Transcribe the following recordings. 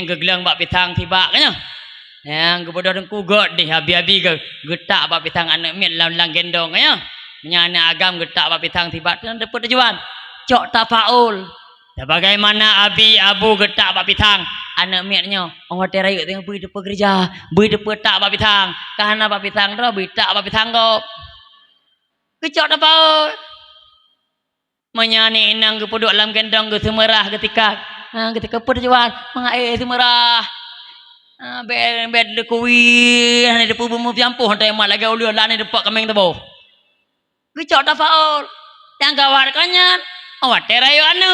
yang gegelang bak pitang tiba kanya yang kebodoh dengku god deh habi-habi ke getak bak pitang anak mit lang gendong kanya menyana agam getak bak pitang tiba dan dapat tujuan cok tafaul bagaimana abi abu getak bak pitang anak mitnya orang hotel raya tengah bui depan gereja bui depan tak bak pitang kahana bak pitang dah bui tak bak pitang kop kecok tafaul menyani inang ke puduk dalam gendong ke semerah ketika perjuangan mengair semerah bed de kuwi ane de pubu piampuh ante mak lagi ulun lan de pak kemeng tebo kecok tafaul yang gawar kanyan awat terayo anu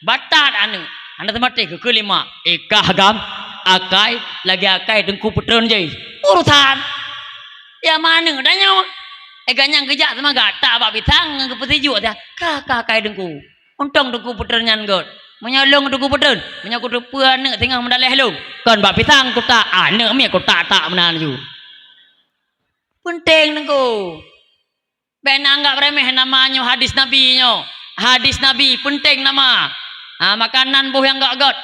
batat anu anda temate ke kelima ikah gam akai lagi akai dengku putron je urusan ya mana danyo ganyang kejak sama gata bak pitang ke petiju dia kakak kai dengku untung dengku puternyan god menyolong dengku putern menyaku depan nek tengah mendaleh lu kan bak pitang ku tak ane mi ku tak menan ju penting dengku ben anggap remeh namanya hadis nabi penting nama makanan buh yang gak god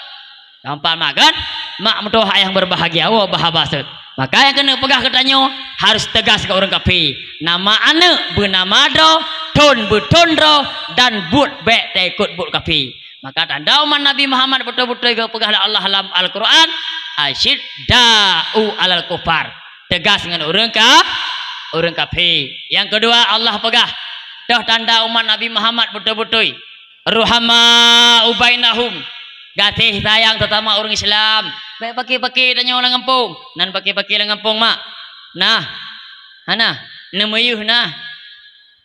gampang makan mak mutuh yang berbahagia bahabasut maka yang kena pegah katanya harus tegas ke orang kapi nama anak bernama do ton betondro dan but bek tekut but kapi maka tanda umat Nabi Muhammad betul-betul ke pegah Allah dalam Al-Quran asyidda'u alal kufar tegas dengan orang kapi yang kedua Allah pegah dah tanda umat Nabi Muhammad betul-betul ruhama ubainahum gatih sayang terutama orang Islam baik pakai tanya orang kampung nan pakai orang kampung mak nah hana nemuyuh nah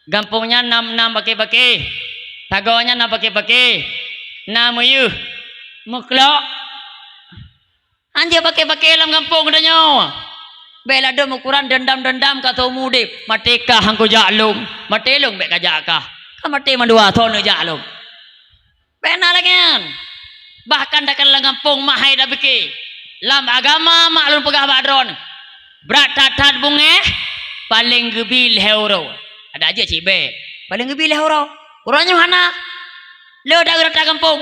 gampungnya nam pakai tagonya nam pakai namuyuh muklok anja pakai dalam kampung tanya bela dom ukuran dendam kata mudip mateka hangko jaklum matelung bek kajakah kan mate mandua thon jaklum bena lagi bahkan dakan dalam kampung mahai dah fikir lam agama maklum pegah badron berat tatat bunge paling gebil heuro ada aja cik be paling gebil heuro urangnya hana le dak gerak kampung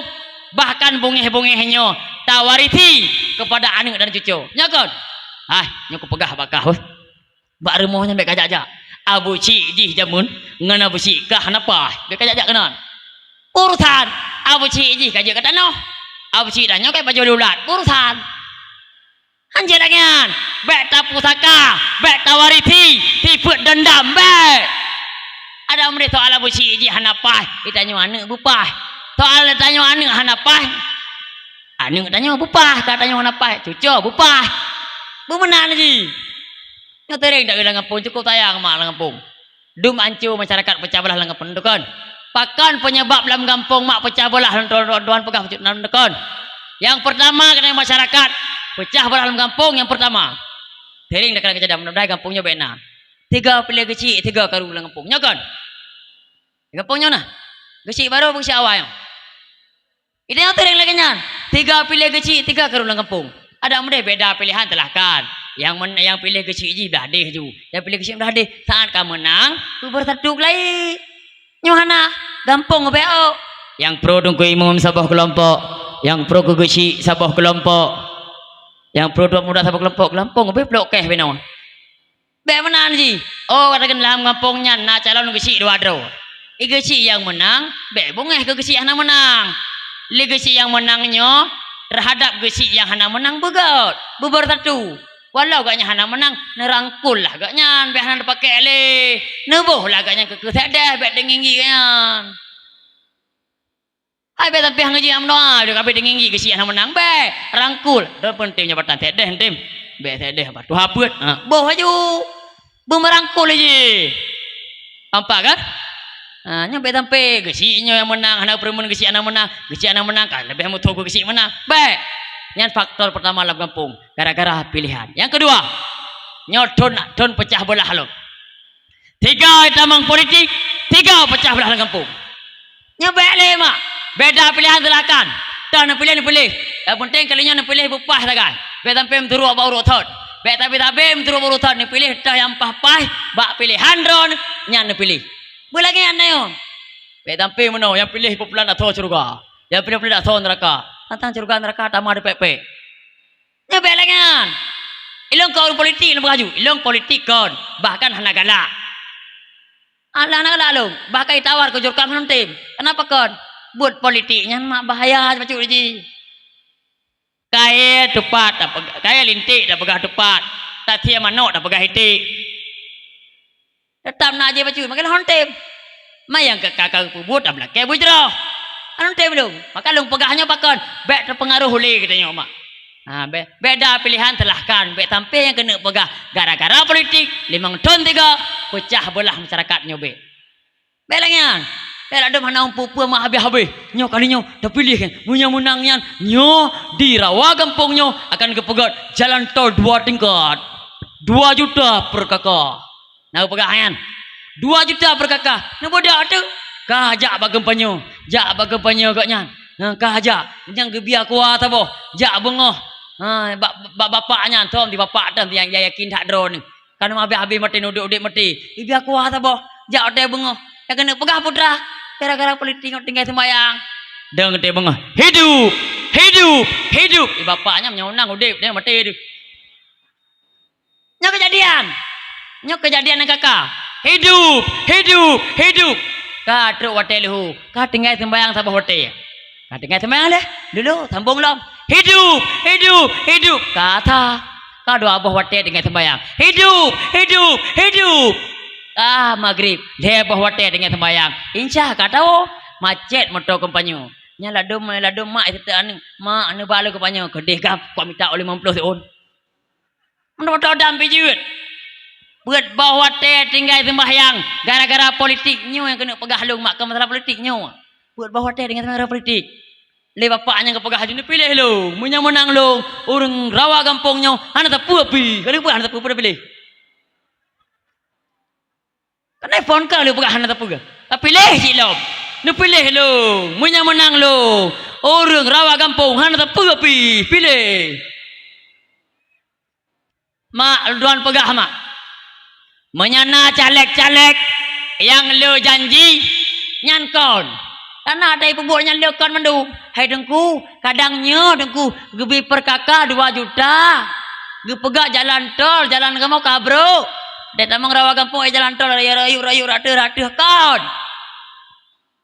bahkan bunge-bungehnya tawariti kepada anak dan cucu nyakon nyukup pegah bakah bak remohnya be kajak abu cik di jamun ngana abu cik kah napa be kajak kenan urusan abu cik di kajak kata no abu cik dah nyokai baju lulat urusan anjir lagian bek tapusaka bek tawariti tiput dendam bek ada umri soal abu cik ji hanapah ditanya anak bupah soal tanya anak hanapah anak tanya bupah katanya hanapah cucu bupah bumenan ji ngetering tak gelang ngapung cukup tayang mak ngapung dum ancu masyarakat pecah belah ngapung dekon pakan penyebab dalam kampung mak pecah belah tuan pegah nan dekon yang pertama kena masyarakat pecah belah dalam kampung yang pertama tering dak kena mudah kampungnya bena 3 pilih kecil 3 karu dalam kampungnya kan kampungnya nah kecil baru bungsi awal ini yang tering lagi nyan 3 pilih kecil 3 karu dalam kampung ada mudah beda pilihan telah kan yang pilih kecil ji dah deh ju yang pilih kecil dah deh saat kamu menang tu bertaduk lagi nyohana gampung beo yang pro dungku imam sabah kelompok yang pro ke kecil sabah kelompok yang pro dua muda sabah kelompok lampung be blok keh beno be menan ji katakan dalam kampungnya na calon kecil dua dro kecil yang menang be bungeh ke kecil yang menang li kecil yang menangnya terhadap kecil yang hana menang begot bubar satu walau gaknya hana menang nerangkul lah gaknya be hana pakai le neboh lah gaknya ke kesedah be denginggi kan hai be tapi hang ji amno de kabeh denginggi kecil hana menang be rangkul dah penting jabatan sedeh entim be sedeh apa tu haput boh aju bumerangkul je nampak kan nyampe sampai gesinya yang menang anak perempuan gesi anak menang kan lebih mutu gesi menang baik yang faktor pertama dalam kampung gara-gara pilihan yang kedua nyodon pecah belah lo 3 tamang politik 3 pecah belah dalam kampung nyampe 5 beda pilihan silakan dan pilih yang penting kalinya pilih bupah sakan beda sampai menturu apa urutan beda tapi menturu urutan pilih dah yang pah bak pilihan ron nyan pilih bulagi anayo betampe meno yang pilih popular atau surga yang pilih atau neraka tentang surga neraka tamah di pepe Nya belengan. Ilong kau politik nak beraju. Ilong politik kon. Bahkan hana galak. Alah nak galak lu. Bahkan tawar ke jurkam nanti. Kenapa kon? Buat politiknya mak bahaya macam ni. Kaya tepat, kaya lintik dah pegah tepat. Tak tia manok dah pegah hitik. Tetap nak je macam makan hontem. Mayang ke kakak buat dah belakang bujrah. Hontem belum. Maka lu pegahnya pakon. Bek terpengaruh oleh katanya mak. Beda pilihan telahkan. Bek tampil yang kena pegah. Gara-gara politik 5 ton 3 pecah belah masyarakatnya bek. Bek langian. Bek ada mana umpu-umpu mak habis-habis. Nyo kalinya dah pilih kan. Munya menangnya. Nyo di rawa kampungnya akan kepegat jalan tol 2 tingkat. 2 juta per kakak. Nak pegahan. 2 juta per kakak. Nak bodak tu. Kah ajak bagempanyo. Jak bagempanyo kaknya. Kah ajak. Jangan gebiar kuat apa. Jak bengah. Bapaknya tom di bapak dan yang yakin tak drone. Kan habis-habis mati nuduk-nuduk mati. Biar kuat apa. Jak hotel bengah. Yang kena pegah putra. Gara-gara politik tinggal sembahyang. Dengar dia bengah. Hidup. Hidup. Hidup. Bapaknya menyonang udip dia mati tu. Nya kejadian. Nya kejadian yang kakak. Hidup. Hidup. Hidup. Kah truk hotel lu. Kah tinggal sembahyang sabah hotel. Kah tinggal sembahyang leh. Dulu sambung lom. Hidup. Hidup. Hidup. Kata. Kah doa abah hotel tinggal sembahyang. Hidup. Hidup. Hidup. Maghrib. Dia abah hotel tinggal sembahyang. Insya kata oh. Macet motor kompanyo. Nya ladum mak itu anu. Mak anu balu kompanyo. Kedih gap. Kau minta oleh 50 seon. Menurut dampi jut. Buat bawa teh tinggal sembahyang. Gara-gara politiknya yang kena pegah lu mak ke masalah politiknya. Buat bawa teh dengan masalah politik. Le bapaknya ke pegah ni pilih lu. Munya menang lu. Orang rawa kampungnya. Hana tak puapi. Kali pun hana tak puapi pilih. Kena phone kau lu pegah hana tak puapi. Pilih si lu. Nu pilih lu. Munya menang lu. Orang rawa kampung hana tak puapi. Pilih. Mak duan pegah mak. Menyana caleg-caleg yang lu janji nyan kon. Karena ada ibu buatnya lu kon mandu. Hai dengku, kadangnya dengku gebi per kakak 2 juta. Ge pegak jalan tol, jalan kamu kabro. Dia tamang rawa kampung jalan tol rayu ratu kon.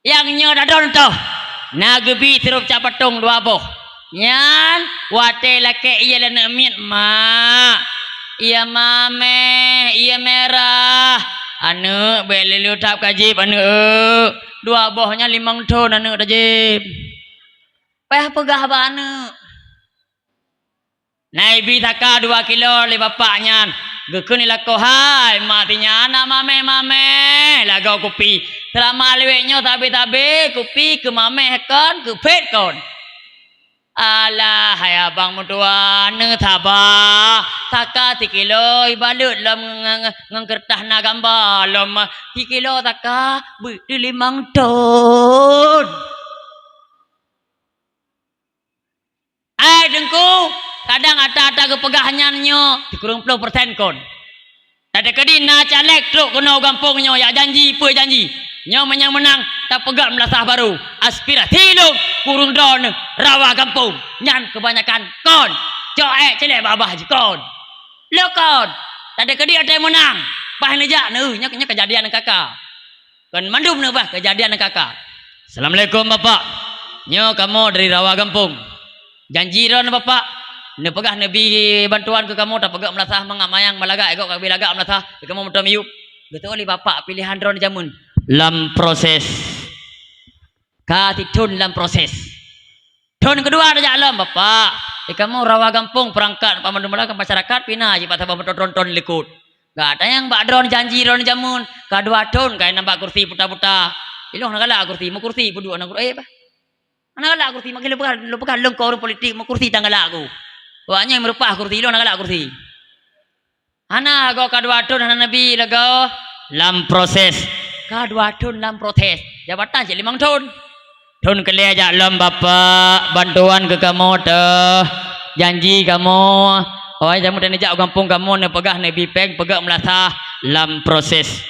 Yang nyo dadon toh. Na gebi sirup capatung 2 boh. Nyan wate lake iya lana miet mak. Iya mame, iya merah. Anu belilu tap kajib anu. 2 bohnya 5 ton anu kajib. Peh pegah ba anu. Naibi taka 2 kilo le bapaknya. Gekun ilako hai matinya anak mame lagau kopi. Selama leweknya tabe kopi ke mame kon ke pet kon. Alah hai abang mutua ne thabah taka 3 kilo ibalut lom ngkertah na gambar lom 3 kilo taka bu 5 ton. Ai dengku kadang ada kepegahnya nyo 30% kon. Tadi kedina caleg truk kena kampungnya ya janji pe janji. Nyo menang tak pegat melasah baru. Aspirasi lu kurung don rawa kampung. Nyan kebanyakan kon. Coek celek babah je kon. Lu kon. Tadi ke dia ada menang. Bah nejak nu nya kejadian kakak. Kon mandum nu bah kejadian kakak. Assalamualaikum bapak. Nyo kamu dari rawa kampung. Janji ron bapak. Ne pegah nabi bantuan ke kamu tak pegat melasah mangamayang malagak ekok kabi lagak melasah kamu mudah miyuk. Betul oli bapak pilihan ron jamun. Lam proses katitun lam proses ton kedua ada jalan bapak kamu rawa kampung perangkat pamandu melaka masyarakat pina je patah ton likut gak ada yang bak drone janji drone jamun kedua ton kayak nambah kursi puta-puta ilong nak galak kursi mau kursi berdua nak kursi nak galak kursi makin lupa lengkau orang politik mau kursi tak galak aku waknya yang merupah kursi ilong nak galak kursi ana go kedua ton ana nabi lago lam proses Kadua ton dalam protes jabatan je 5 ton. Ton kali aja lam bapak bantuan ke kamu teh janji kamu. Oh jamu dan ajak kampung kamu ne pegah ne bipeng pegak melasah lam proses.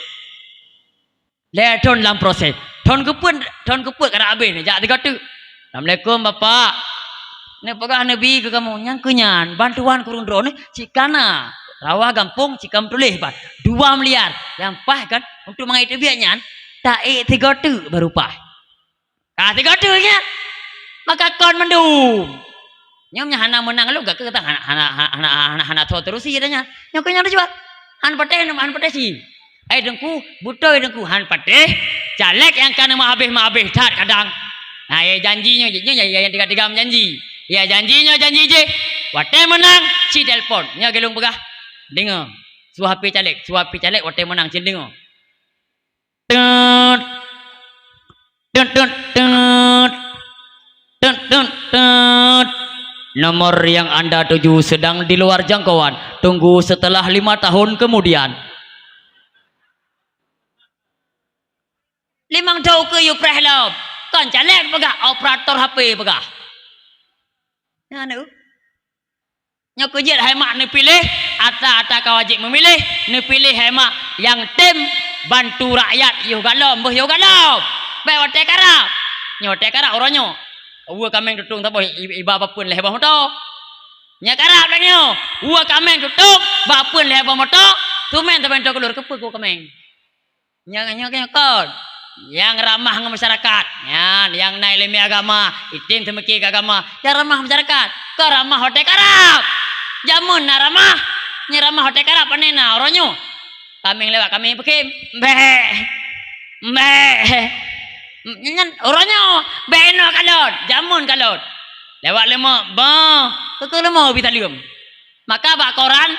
Le ton lam proses. Ton keput kada habis ne jak 3 tu. Assalamualaikum bapak. Ne pegah nabi ke kamu yang kenyan bantuan kurun drone cikana rawa gampung cikam tulih pak 2 miliar yang pah kan untuk mengitu biaknya tak 3 tu baru pah 3 tu nya maka kon mendum nyomnya hana menang lu gak kata hana tho terus sih nya nyom kenyan tu coba han pateh sih ai dengku butoy dengku han pateh caleg yang kana mah habis tat kadang nah ya janjinya yang tiga janji ya janji je wate menang si telpon nya gelung pegah dengar suapi caleg wate menang si dengar tut tut tut tut tut tut tut nomor yang anda tuju sedang di luar jangkauan tunggu setelah 5 tahun kemudian 5 tahun ke you prehlop kan caleg pegah operator HP pegah ya nu nya kejit hemat ni pilih ata kawajib memilih ni pilih hemat yang tim bantu rakyat yo galom bae wate karap nyote karap oronyo uwa kameng tutung tapo iba apapun leh bah moto nya karap lenyo uwa kameng tutung bapun leh bah moto tumen tapen to kelur kepe ko kameng nya kon yang ramah dengan masyarakat ya, yang naik ilmu agama itim temeki agama yang ramah masyarakat ke ramah hote karap jamun na ramah nya ramah hote karap panena oronyo kami lewat kami pekim nyan oronyo beno kalot jamun kalot lewat lemo ba ke lemo bitalium maka bak koran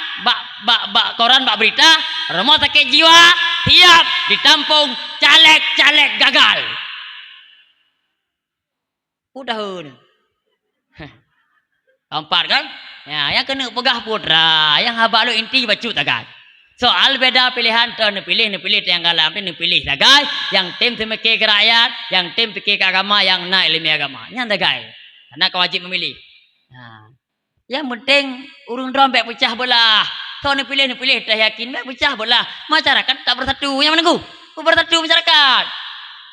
bak berita rumah sakit jiwa tiap ditampung caleg gagal udah keempat kan ya yang kena pegah putra yang habak lu inti bacu tagad soal beda pilihan tu pilih yang galam ni pilih tagay yang tim temeki ke rakyat yang tim temeki ke agama yang naik ilmu agama yang tagay karena kau wajib memilih nah. Yang penting urung rombek pecah belah. Kau ni pilih dah yakin baik pecah belah. Masyarakat tak bersatu. Yang mana ku? Ku bersatu masyarakat.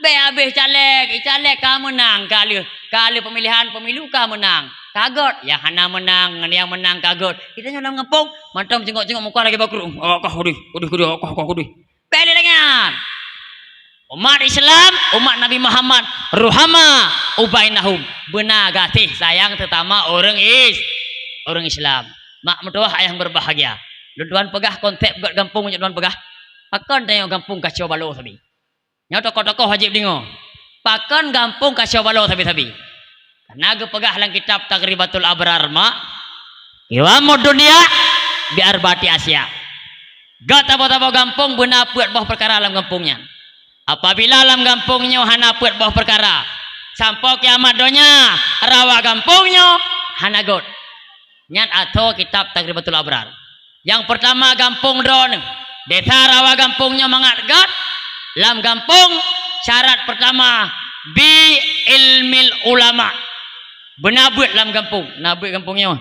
Baik habis caleg kamu menang kali pemilihan pemilu kamu menang. Kagot yang hana menang yang menang kagot. Kita nyulam ngepung, mantam jengok muka lagi bakru. Kau kudi. Pilih dengan umat Islam, umat Nabi Muhammad ruhama ubainahum. Benar kasih sayang terutama orang Islam mak mertua yang berbahagia luduan pegah konsep got gampung luduan pegah pakon tengok gampung kacau balo sabi nya tokoh-tokoh wajib dengo pakon gampung kacau balo sabi karena ge pegah lang kitab Tagribatul Abrar mak iwamud dunia biar bati Asia gat apa-apa gampung beuna puat boh perkara dalam gampungnya apabila dalam gampungnya hana puat boh perkara sampai kiamat donya rawa gampungnya hana got nyan atau kitab Tagribatul Abrar yang pertama gampung drone desa rawa gampungnya mengatgat lam gampung syarat pertama bi ilmil ulama benabut lam gampung nabut gampungnya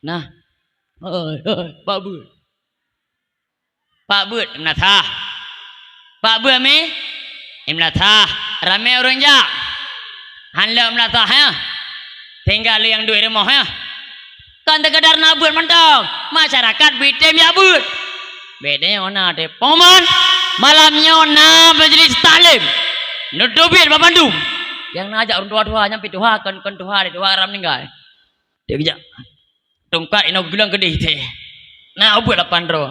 nah Pak Bud imnatah Pak Bud mi imnatah ramai orang jak hanla imnatah ya tinggal yang duit rumah ya kan terkedar nabut mentong masyarakat bitem ya but bedanya ona de poman malamnya ona majelis taklim nudubit babandung yang ngajak orang tua-tua nyampi tuha kan tuha ram ninggal dia bijak tongkat ina bilang gede teh nah ubut 8 ro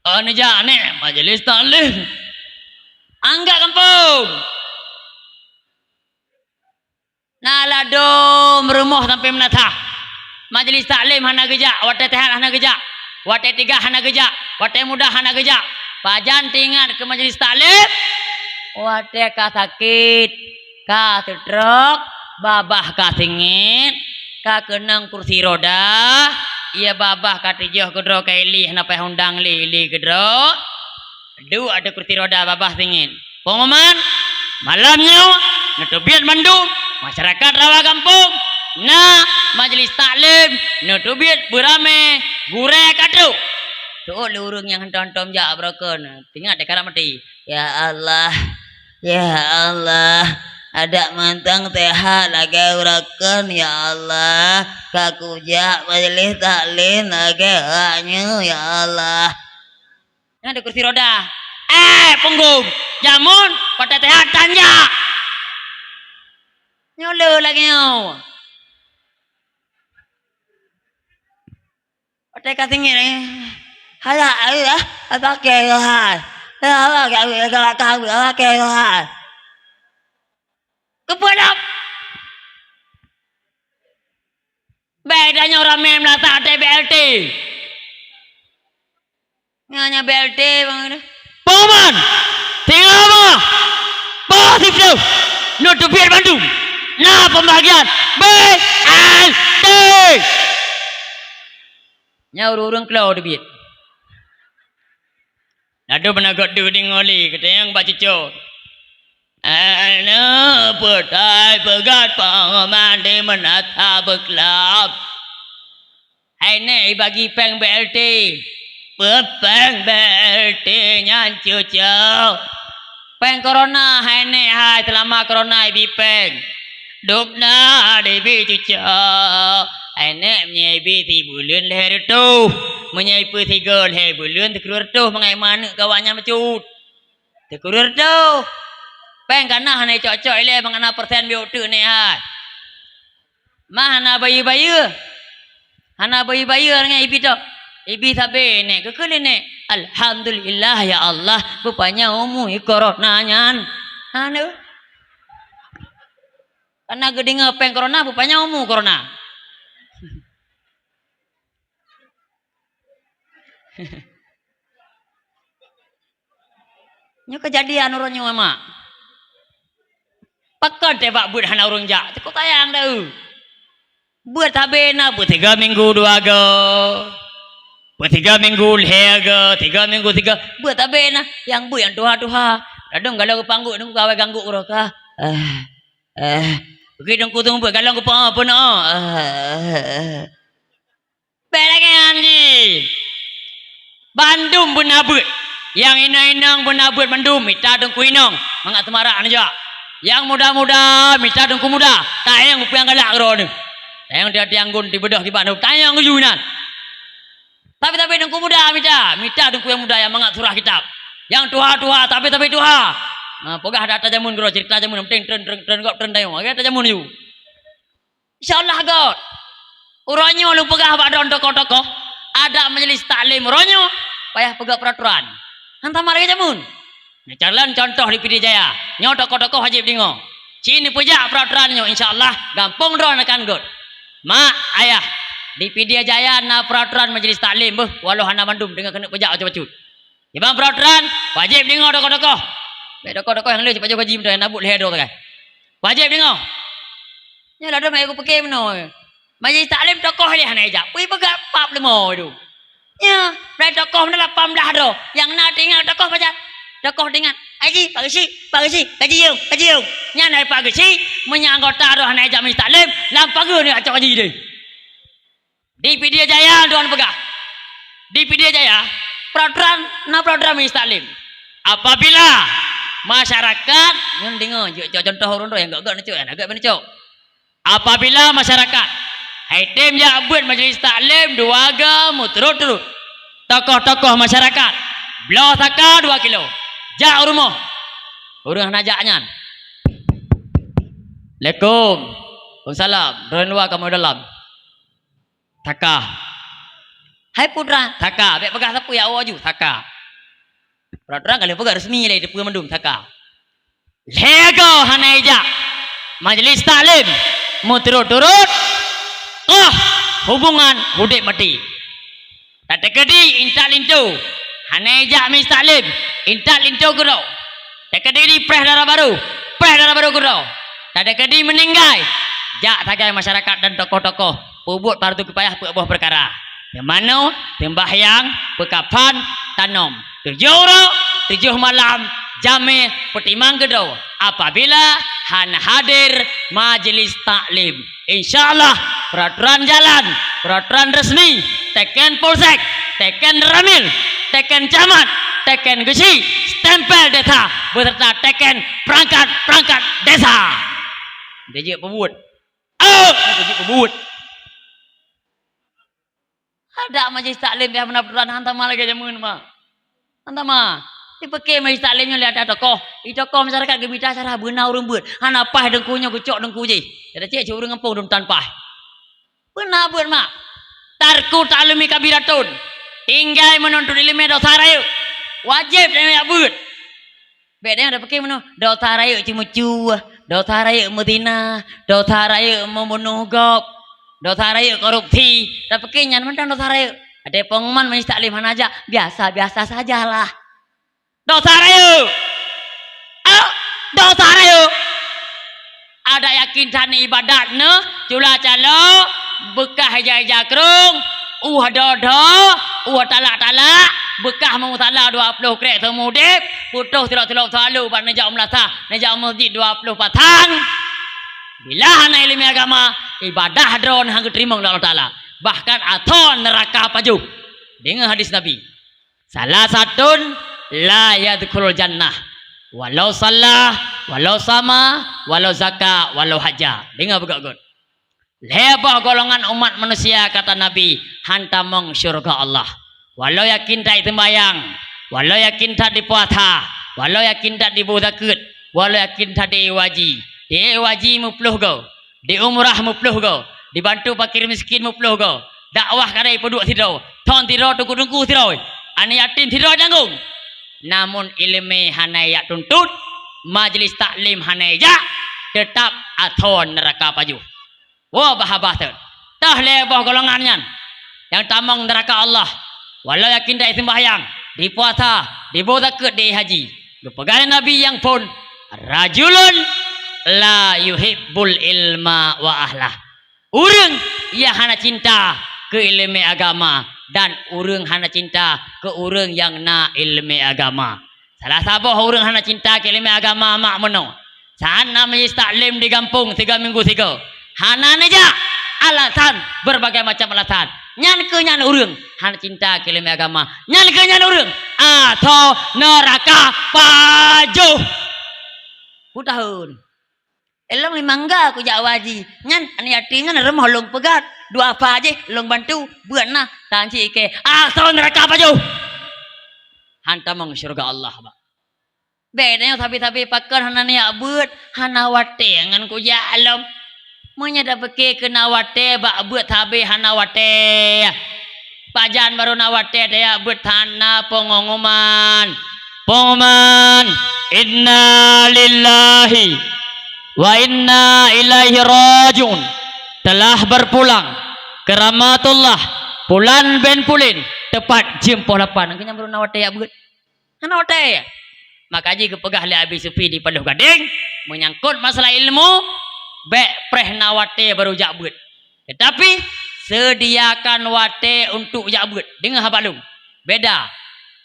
ane ja ane majelis taklim angga kampung naladom rumah sampai menatah majelis taklim hana gejak wate tehan hana gejak wate tiga hana gejak wate muda hana gejak pajan tingat ke majelis taklim wate ka sakit ka stroke babah ka singit ka kenang kursi roda ia babah ka tijoh kedro ka ilih napa hundang li kedro du ada kursi roda babah singit pengumuman malamnya netubiat mandum masyarakat rawa kampung nah majelis taklim nutubit berame gure katu tuh lurung yang hentam jak broken tinggal dekat mati ya Allah ada mantang teha lagi urakan ya Allah kakuja majelis taklim lagi hanya ya Allah. Ini ada kursi roda. Punggung. Jamun. Pada tehat tanja. Nyolo lagi nyo. Pada kasih ngiri. Hala ayah. Apa keluhan. Apa keluhan. Kepadap. Bedanya orang mem lata BLT. Hanya BLT bang. Paman, tinggal apa? Positif tu. Nutupir Bandung. Nah pembagian BLT. Nya urung kelau debit. Nado menagot du dingoli kata yang baca cok. Ana petai pegat pangaman di menata beklap. Hai ne bagi peng BLT. Peng BLT nyan cucau. Peng corona hai ne hai selama corona ibi peng. Dukna debi cucau. Hai ne menyebi 3 bulan leher tu. Menyebi 3 leher bulan terkeluar tu mengai mana kawannya mecut. Terkeluar tu. Peng kana hanai cocok ile mangana persen biu tu ni hai. Mah hana bayi-bayi. Hana bayi-bayi ngai ibi tu. Ibi sabe ne kekele ne. Alhamdulillah ya Allah rupanya umui corona nyan. Hanu. Karena gedinga peng corona rupanya umu corona. Nyo kejadian uronyo mak. Pakat tebak buat hana urung jak. Tekuk tayang dah. Buat habena buat 3 minggu 2 go. Buat 3 minggu lehega, 3 minggu 3. Buat habena yang bu yang duha-duha. Adong galau panggu nunggu gawe ganggu uroka. Begitu dong tunggu galau ku apa no. Belakang anji. Bandung bunabut. Yang inang-inang bunabut Bandung mita dong kuinong. Mangat temara anja. Yang muda-muda mita dong ku muda. Tayang ku yang galak ro ni. Tayang dia tianggun di bedah di Bandung. Tayang ku yunan. Tapi dong ku muda mita dong ku yang muda yang mangat surah kitab. Yang tuha-tuha tapi tuha. Nah, pogah data jamun gro cerita jamun penting tren gop tren dayong. Aga jamun yu. Insyaallah god. Uronyo lu pegah badon toko-toko. Ada majelis taklim uronyo. Payah pegah peraturan. Hantam marga jamun. Nah, jalan contoh di PD Jaya. Nyo toko-toko wajib dingo. Cini pujak peraturannya insyaallah gampang dron akan god. Mak ayah di PD Jaya na peraturan majelis taklim beuh walau hana Bandung dengan kena pujak acut-acut. Ibang peraturan wajib dingo toko-toko. Toko-toko yang le cepat wajib dah nabut leher tu kan. Wajib dingo. Nya lah dah mai aku pakai meno. Majelis taklim tokoh dia hana ejak. Pui pegak pap lemo tu. Ya, rai tokoh na 18 tu. Yang nak tinggal tokoh macam tokoh dengan Aji, pagi gaji you. Nya nai pagi si punya anggota tu hana ejak majelis taklim, lampagu ni acak gaji dia. Di PD Jaya tuan pegah. Di PD Jaya peraturan majelis taklim. Apabila masyarakat yang dengar contoh orang tu yang gak necok yang agak necok. Apabila masyarakat haitim ya buat majelis taklim 2 gam turut tokoh-tokoh masyarakat belah taka 2 kilo jak rumah urang najaknya. Assalamualaikum. Waalaikumsalam. Roin luar kamu dalam. Taka. Hai putra, taka. Bek pegah sapu ya awaju, taka. Peraturan kalau pegah resmi dari Deputi Mendung taka. Lego hanaija. Majelis taklim mu turut-turut. Hubungan hudik mati. Tata kedi intak lintu. Hanaija majelis taklim. Intak lintu guru. Tata kedi di preh darah baru guru. Tata kedi meninggal. Jak tagai masyarakat dan tokoh-tokoh. Pubut partu kepayah buah perkara. Yang mana tembahyang, pekapan, tanam. 7 malam jami pertimang gedau apabila hana hadir majelis taklim. Insyaallah peraturan jalan, peraturan resmi, teken polsek, teken ramil, teken camat, teken gesi, stempel desa beserta teken perangkat desa. Dia je pebut. Dia je pebut. Ada majlis taklim yang benar-benar hantar malah ke jamun mah. Hantar mah. Di pakai majlis taklimnya lihat ada tokoh. Di tokoh masyarakat gebita cara benar urang beut. Han apa dengkunya kucok dengku je. Ada cek urang ngempung dum tanpa. Benar beut mak. Tarku taklimi kabiratun. Tinggal menuntut ilmu dosa raya. Wajib dia beut. Bedanya ada pakai mana? Dosa raya cuma cuah. Dosa raya Medina, dosa raya membunuh gop, dosa raya korupsi. Tak pakai nyan mana dosa raya. Ada pengumuman majlis taklim mana aja, biasa-biasa sajalah. Dosa raya. Dosa raya. Ada yakin tani ibadat ne, cula calo, bekah hija kerung, dodo, talak-talak, bekah mengutala 20 krek semudip, putus tilok-tilok selalu pada nejak melata, nejak masjid 20 patang. Bila hana ilmu agama, ibadah drone hang terima oleh Allah Taala. Bahkan aton neraka paju. Dengar hadis Nabi. Salah satun la yadkhulul jannah. Walau salah, walau sama, walau zakah, walau haja. Dengar begot-begot. Lebah golongan umat manusia kata Nabi hantamong syurga Allah. Walau yakin tak sembahyang, walau yakin tak dipuasa, walau yakin tak dibuzakat, walau yakin tak diwaji. Diwaji mupluh go, di umrah mupluh go, dibantu fakir miskin mupluh go. Dakwah kadai peduk tido, ton tido tunggu tido. Ani yatim tido janggung. Namun ilmu hanaya tuntut, majlis taklim hanaya tetap aton neraka paju. Wah bahabah tu. Tah lebah golongannya yang tamang neraka Allah. Walau yakin tak sembahyang, di puasa, di zakat, di haji. Pegawai Nabi yang pun rajulun la yuhibbul ilma wa ahlah. Urang yang hana cinta ke ilmu agama dan urang hana cinta ke urang yang na ilmu agama. Salah satu urang hana cinta ke ilmu agama mak meno. Sana majlis taklim di kampung 3 minggu 3. Hana neja alasan berbagai macam alasan. Nyan ke nyan urang hana cinta ke ilmu agama. Nyan ke nyan urang atau neraka pajuh. Putahun. Elong limangga aku jak waji. Nyan ani yatingan remah long pegat. Dua apa aja long bantu buat nah tanci ke atau neraka pajuh. Hantamong syurga Allah ba. Bedanya tapi pakar hana ni abut hana wate ngan ku ja alam. Munya dah pakai kena wate ba abut tabe hana wate. Pajan baru na wate dia abut hana pengumuman. Pengumuman inna lillahi wa inna ilaihi rajiun. Telah berpulang ke rahmatullah Pulan ben pulin tepat jam 8. Angkanya baru nawate ya beut. Nawate. Maka ji kepegah le abi sepi di Paluh Gading menyangkut masalah ilmu be preh nawate baru jak beut. Tetapi sediakan wate untuk jak beut. Dengar habalung. Beda.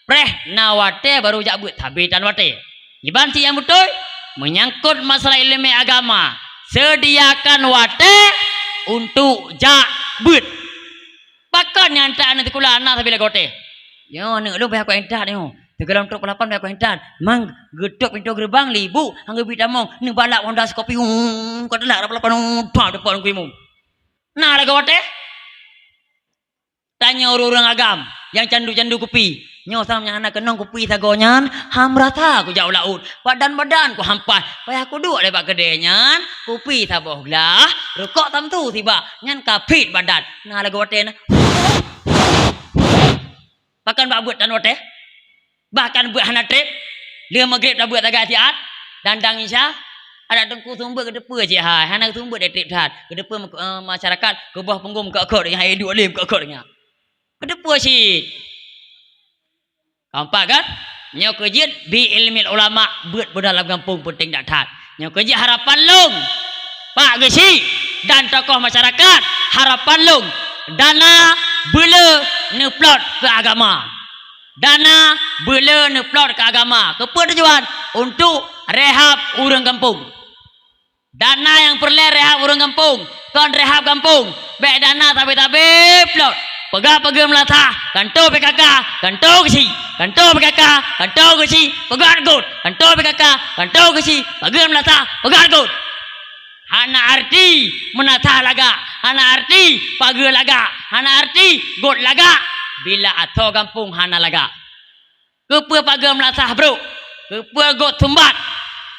Preh nawate baru jak beut habitan wate. Ibanti yang betul menyangkut masalah ilmu agama. Sediakan wate untuk jak beut. Pakan yang tak nanti kula anak tapi lagote. Yo nek lu pihak entar ni. Tegelam tok pelapan pihak entar. Mang gedok pintu gerbang libu hangga bitamong ni balak Honda kopi ko delak pelapan pa depan kuimu. Nah lagote. Tanya orang-orang agam yang candu-candu kopi. Nyo samnya anak kenong kopi sagonyan hamrata ku jauh laut. Badan-badan ku hampas. Payah ku duk lepak kedenya kopi saboh lah. Rokok tam tu tiba nyan kapit badan. Nah lagote na. Bahkan buat tan wate. Bahkan buat hana trip. 5 maghrib dah buat agak hati-hat. Dandang isya. Ada tengku sumber ke depan je hai. Hana sumber dia trip hat. Ke depan masyarakat ke bawah punggung ke akor yang hai duk lim ke akornya. Ke depan si. Nampak kan? Nyo kejit bi ilmi ulama buat dalam kampung penting dak that. Nyo kejit harapan long. Pak Gesi dan tokoh masyarakat harapan long. Dana bela neplot ke agama. Dana bela neplot ke agama. Kepa tujuan untuk rehab urang kampung. Dana yang perlu rehab urang kampung. Kon rehab kampung. Bek dana tapi plot. Pegah-pegah melatah. Kantor PKK. Kantor Gesi. Kantor PKK. Kantor Gesi. Pegah gut. Kantor PKK. Kantor Gesi. Pegah melatah. Pegah gut. Hana arti menatah laga. Hana arti pagar laga. Hana arti got laga. Bila atau kampung hana laga. Kepa pagar melatah bro. Kepa got tumbat.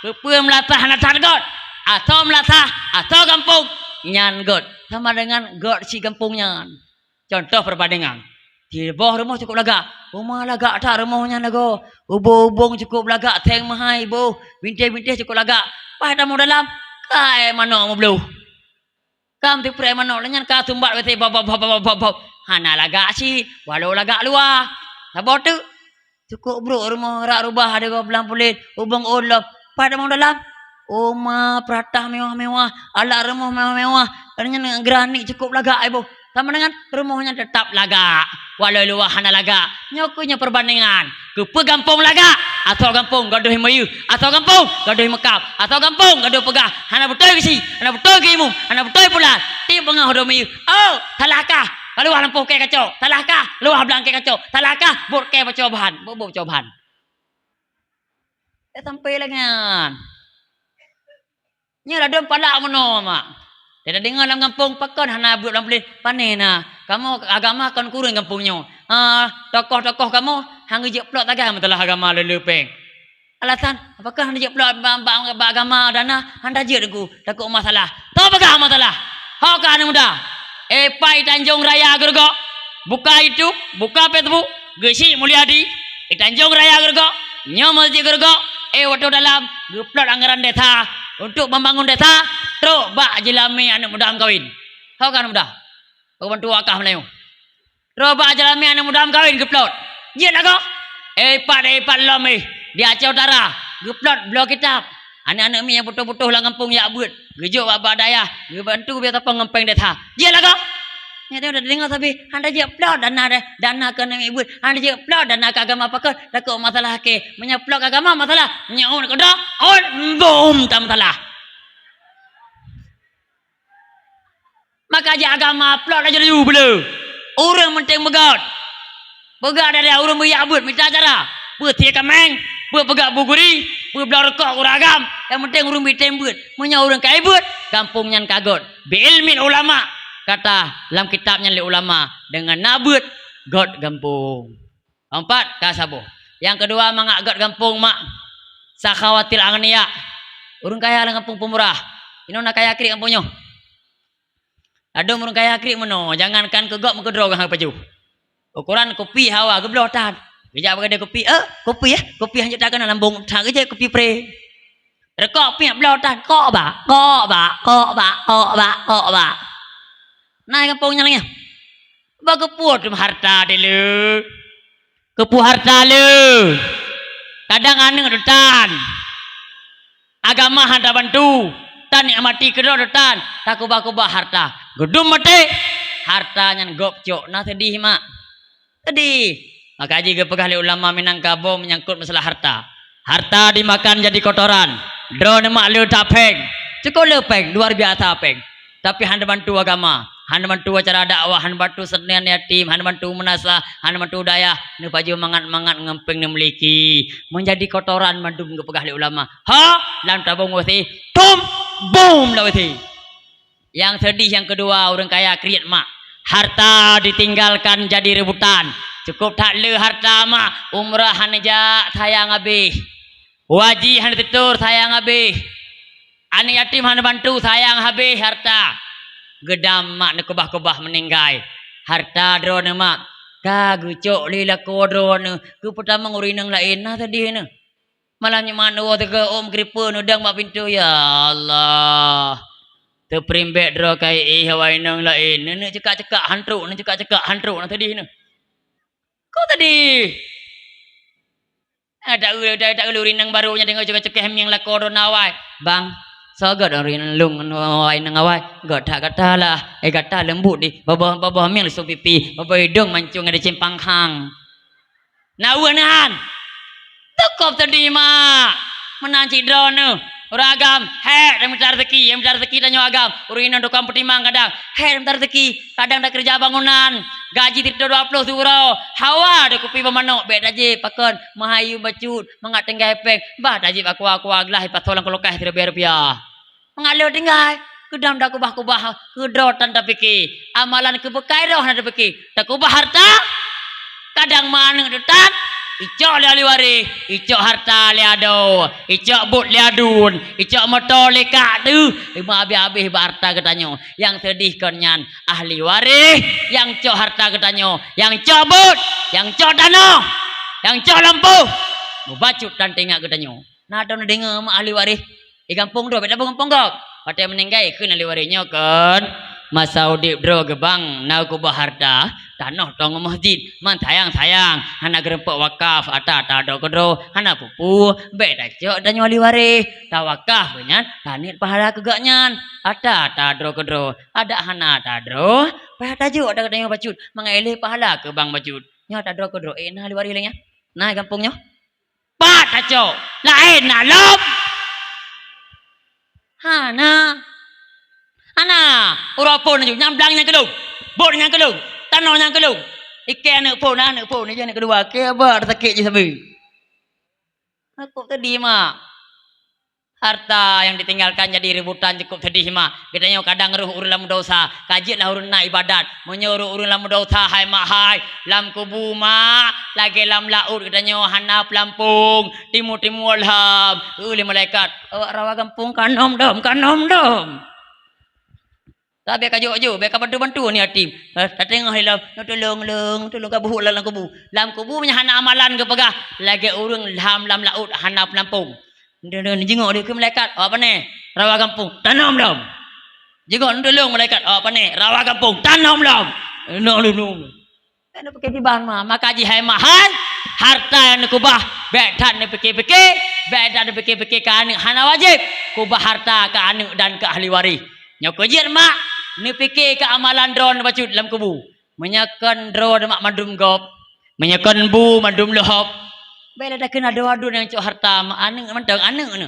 Kepa melatah hana got. Atau melatah atau kampung nyan got. Sama dengan got si kampungnya. Contoh perbandingan. Di bawah rumah cukup laga. Rumah laga tak rumahnya laga. Ubung-ubung cukup laga. Teng mahai bu. Bintik-bintik cukup laga. Pada mu dalam. Kai mana mu belum? Kam tu pre mana? Lenyan ka tumbat bete bab. Hana laga si. Walau laga luar. Sabot tu. Cukup bro rumah rak rubah ada belang pulit. Ubung ulap. Pada mu dalam. Rumah peratah mewah-mewah. Alat rumah mewah-mewah. Lenyan granit cukup laga ibu. Sama dengan rumahnya tetap laga. Walau luar hana laga. Nyokunya perbandingan. Kepa kampung laga. Atau kampung gaduh mayu. Atau kampung gaduh mekap. Atau kampung gaduh pegah. Hana betul ke si. Hana betul ke imu. Hana betul pula. Ti pengah gaduh mayu. Oh, talakah. Kalau lampu ke kacau. Talakah. Luar belang ke kacau. Talakah. Bot ke percobaan. Bot cobaan. Sampai lagi. Ni ada palak mana mak. Dia dengar dalam kampung pakon hana buat dalam pelit panena. Kamu agama akan kurang kampungnya. Tokoh-tokoh kamu hang je plot agama telah agama lelepeng. Alasan apakah hang je plot agama dana handa je deku takut masalah. Tahu apakah masalah? Hak kan muda. Pai Tanjung Raya Gergo. Buka itu, buka Facebook. Gesi Mulyadi. Tanjung Raya Gergo. Nyomal je Gergo. Waktu dalam geplot anggaran desa untuk membangun desa. Teruk bak jelami anak muda kawin. Kau kan muda? Kau bantu akah Melayu. Teruk bak jelami anak muda kawin geplot. Dia nak kau? Epat lami. Di Aceh Utara. Geplot blok kitab. Anak-anak mi yang putuh-putuh lah kampung ya abut. Gejuk bapa daya. Gebantu biar tapang ngempeng desa. Dia nak kau? Dia udah dengar tapi anda je plot dana ke nami ibut. Anda je plot dana ke agama pakar. Takut masalah ke. Menyeplok agama masalah. Nyaun ke dah. On boom tak masalah. Maka aja agama plot aja dulu bela. Orang penting begat. Begat dari orang berabut minta acara. Bertia kameng, berpegak buguri, berbelarokok uragam. Yang penting orang bitembut. Munya orang kaibut, kampungnya kagot. Biilmin ulama. Kata dalam kitabnya oleh ulama dengan nabut god kampung. Empat kasabo. Yang kedua mangak god kampung mak. Sakhawatil agniya. Orang kaya dalam kampung pemurah. Ini nak kaya kiri kampungnya. Ada orang kaya krik meno, jangankan kegok mengkedrog hang paju. Ukuran kopi hawa geblotan. Gejak berada kopi, kopi hanya tak kena lambung, tak kerja kopi pre. Rekok pi blotan, kok ba. Naik kampungnya lagi. Ba kepuat harta dulu. Kepu harta lu. Kadang anu detan. Agama handa bantu. Tan mati kedua detan. Tak kubah harta. Gedung mati. Hartanya gopcok. Nah sedih mak. Sedih. Maka jika pegah ulama Minangkabau menyangkut masalah harta. Harta dimakan jadi kotoran. Drone mak lu tak peng. Cukup lepeng. Luar biasa peng. Tapi handa bantu agama. Handa bantu acara dakwah. Handa bantu senian yatim. Handa bantu menasah. Handa bantu daya. Ini paju mangat-mangat ngempeng memiliki. Menjadi kotoran mandum ke pegah ulama. Dalam tabung wasi. Tum. Boom. Lah wasi. Yang sedih yang kedua. Orang kaya kriat mak. Harta ditinggalkan jadi rebutan. Cukup tak le harta mak. Umrah hanya sayang habis. Wajib hanya tutur sayang habis. Anak yatim hanya bantu sayang habis harta. Gedam mak nak kebah-kebah meninggal. Harta drone mak. Kagucok lila ko drone. Ku pertama ngurinang lain nah tadi ni. Malahnya mana wa tega om kripa nudang mak pintu ya Allah. Terprimbek dro kai hawainang lain. Ni cekak-cekak hantruk, ni cekak-cekak hantruk nah tadi ni. Kau tadi. Tak ulu rinang barunya tengok cekak-cekak yang la corona wai. Bang, sagat rinang lung wai nang awai. Gat tak kata lah. Kata lembut di. Baba miang lesu pipi. Baba hidung mancung ada cimpang hang. Nawanan. Tukop tadi mak. Menanci drone. Uragam, yang mencari rezeki dan agam. Urinan dokam pertimang kadang, yang mencari rezeki, kadang dah kerja bangunan, gaji 20 euro, hawa ada kopi pemanok, beda je pakon, mahayu bacut, mengat tenggah epek, bah dah je aku aglah, pas tolong kelokah 3 rupiah. Mengalir tinggal. Kedam dah kubah-kubah. Kedotan tak fikir. Amalan kebekai roh nak fikir. Tak kubah harta. Kadang mana detan. Icok le aliwari. Icok harta le ado. Icok but le adun. Icok motor le kak tu. Lima habis-habis harta katanya. Yang sedih konyan. Ahli waris. Yang cok harta katanya. Yang cok but. Yang cok tanah. Yang cok lampu. Bacut dan tengok katanya. Nah dah dengar mak ahli waris. Kampung tu. Beda kampung kau. Pakai meninggal ke ahli warisnya kan. Masa udip dro gebang. Nau kubah harta. Tanah tong masjid man sayang anak gerempok wakaf ata do kedro anak pupu baik dah cok dan wali waris tawakaf banyak tanit pahala kegaknyan ata do kedro ada hana dro payah tajuk ada katanya bacut mengaili pahala ke bang bacut nya do kedro nah wali waris lenya nah kampungnya pat cok lain nak lop hana urapun ju nyamblangnya kedung botnya kedung tanahnya kelung. Ikan nak pun ni jangan kedua. Kebar sakit je sampai. Cukup sedih mak. Harta yang ditinggalkan jadi rebutan cukup sedih mak. Katanya kadang ruh urun lam dosa. Kajilah urun nak ibadat. Menyuruh urun lam dosa hai mak hai. Lam kubu mak. Lagi lam laut katanya hanap lampung. Timu-timu alham. Uli malaikat. Awak rawa kampung kanom dom. Tak biar kajuk-kajuk, biar bantu-bantu ni hati. Tak tengok hilang, tolong kabuh dalam kubu. Dalam kubu punya hana amalan ke pegah. Lagi urung lam laut hana pelampung. Dia jengok dia ke malaikat. Apa ni? Rawa kampung. Tanam dom. Jengok tolong malaikat. Apa ni? Rawa kampung. Tanam dom. No. Kan pakai tiban mah. Maka haji hai mahal. Harta yang kubah. Baik tak ni fikir-fikir. Baik tak ni fikir-fikir ke anak. Hana wajib. Kubah harta ke anak dan ke ahli waris. Nyok kejir mak. Ni fikir ke amalan drone bacut dalam kubu. Menyakan drone mak mandum gop. Menyakan bu mandum lohop. Bila dah kena doa-doa yang cok harta mak anak mentang anak ni.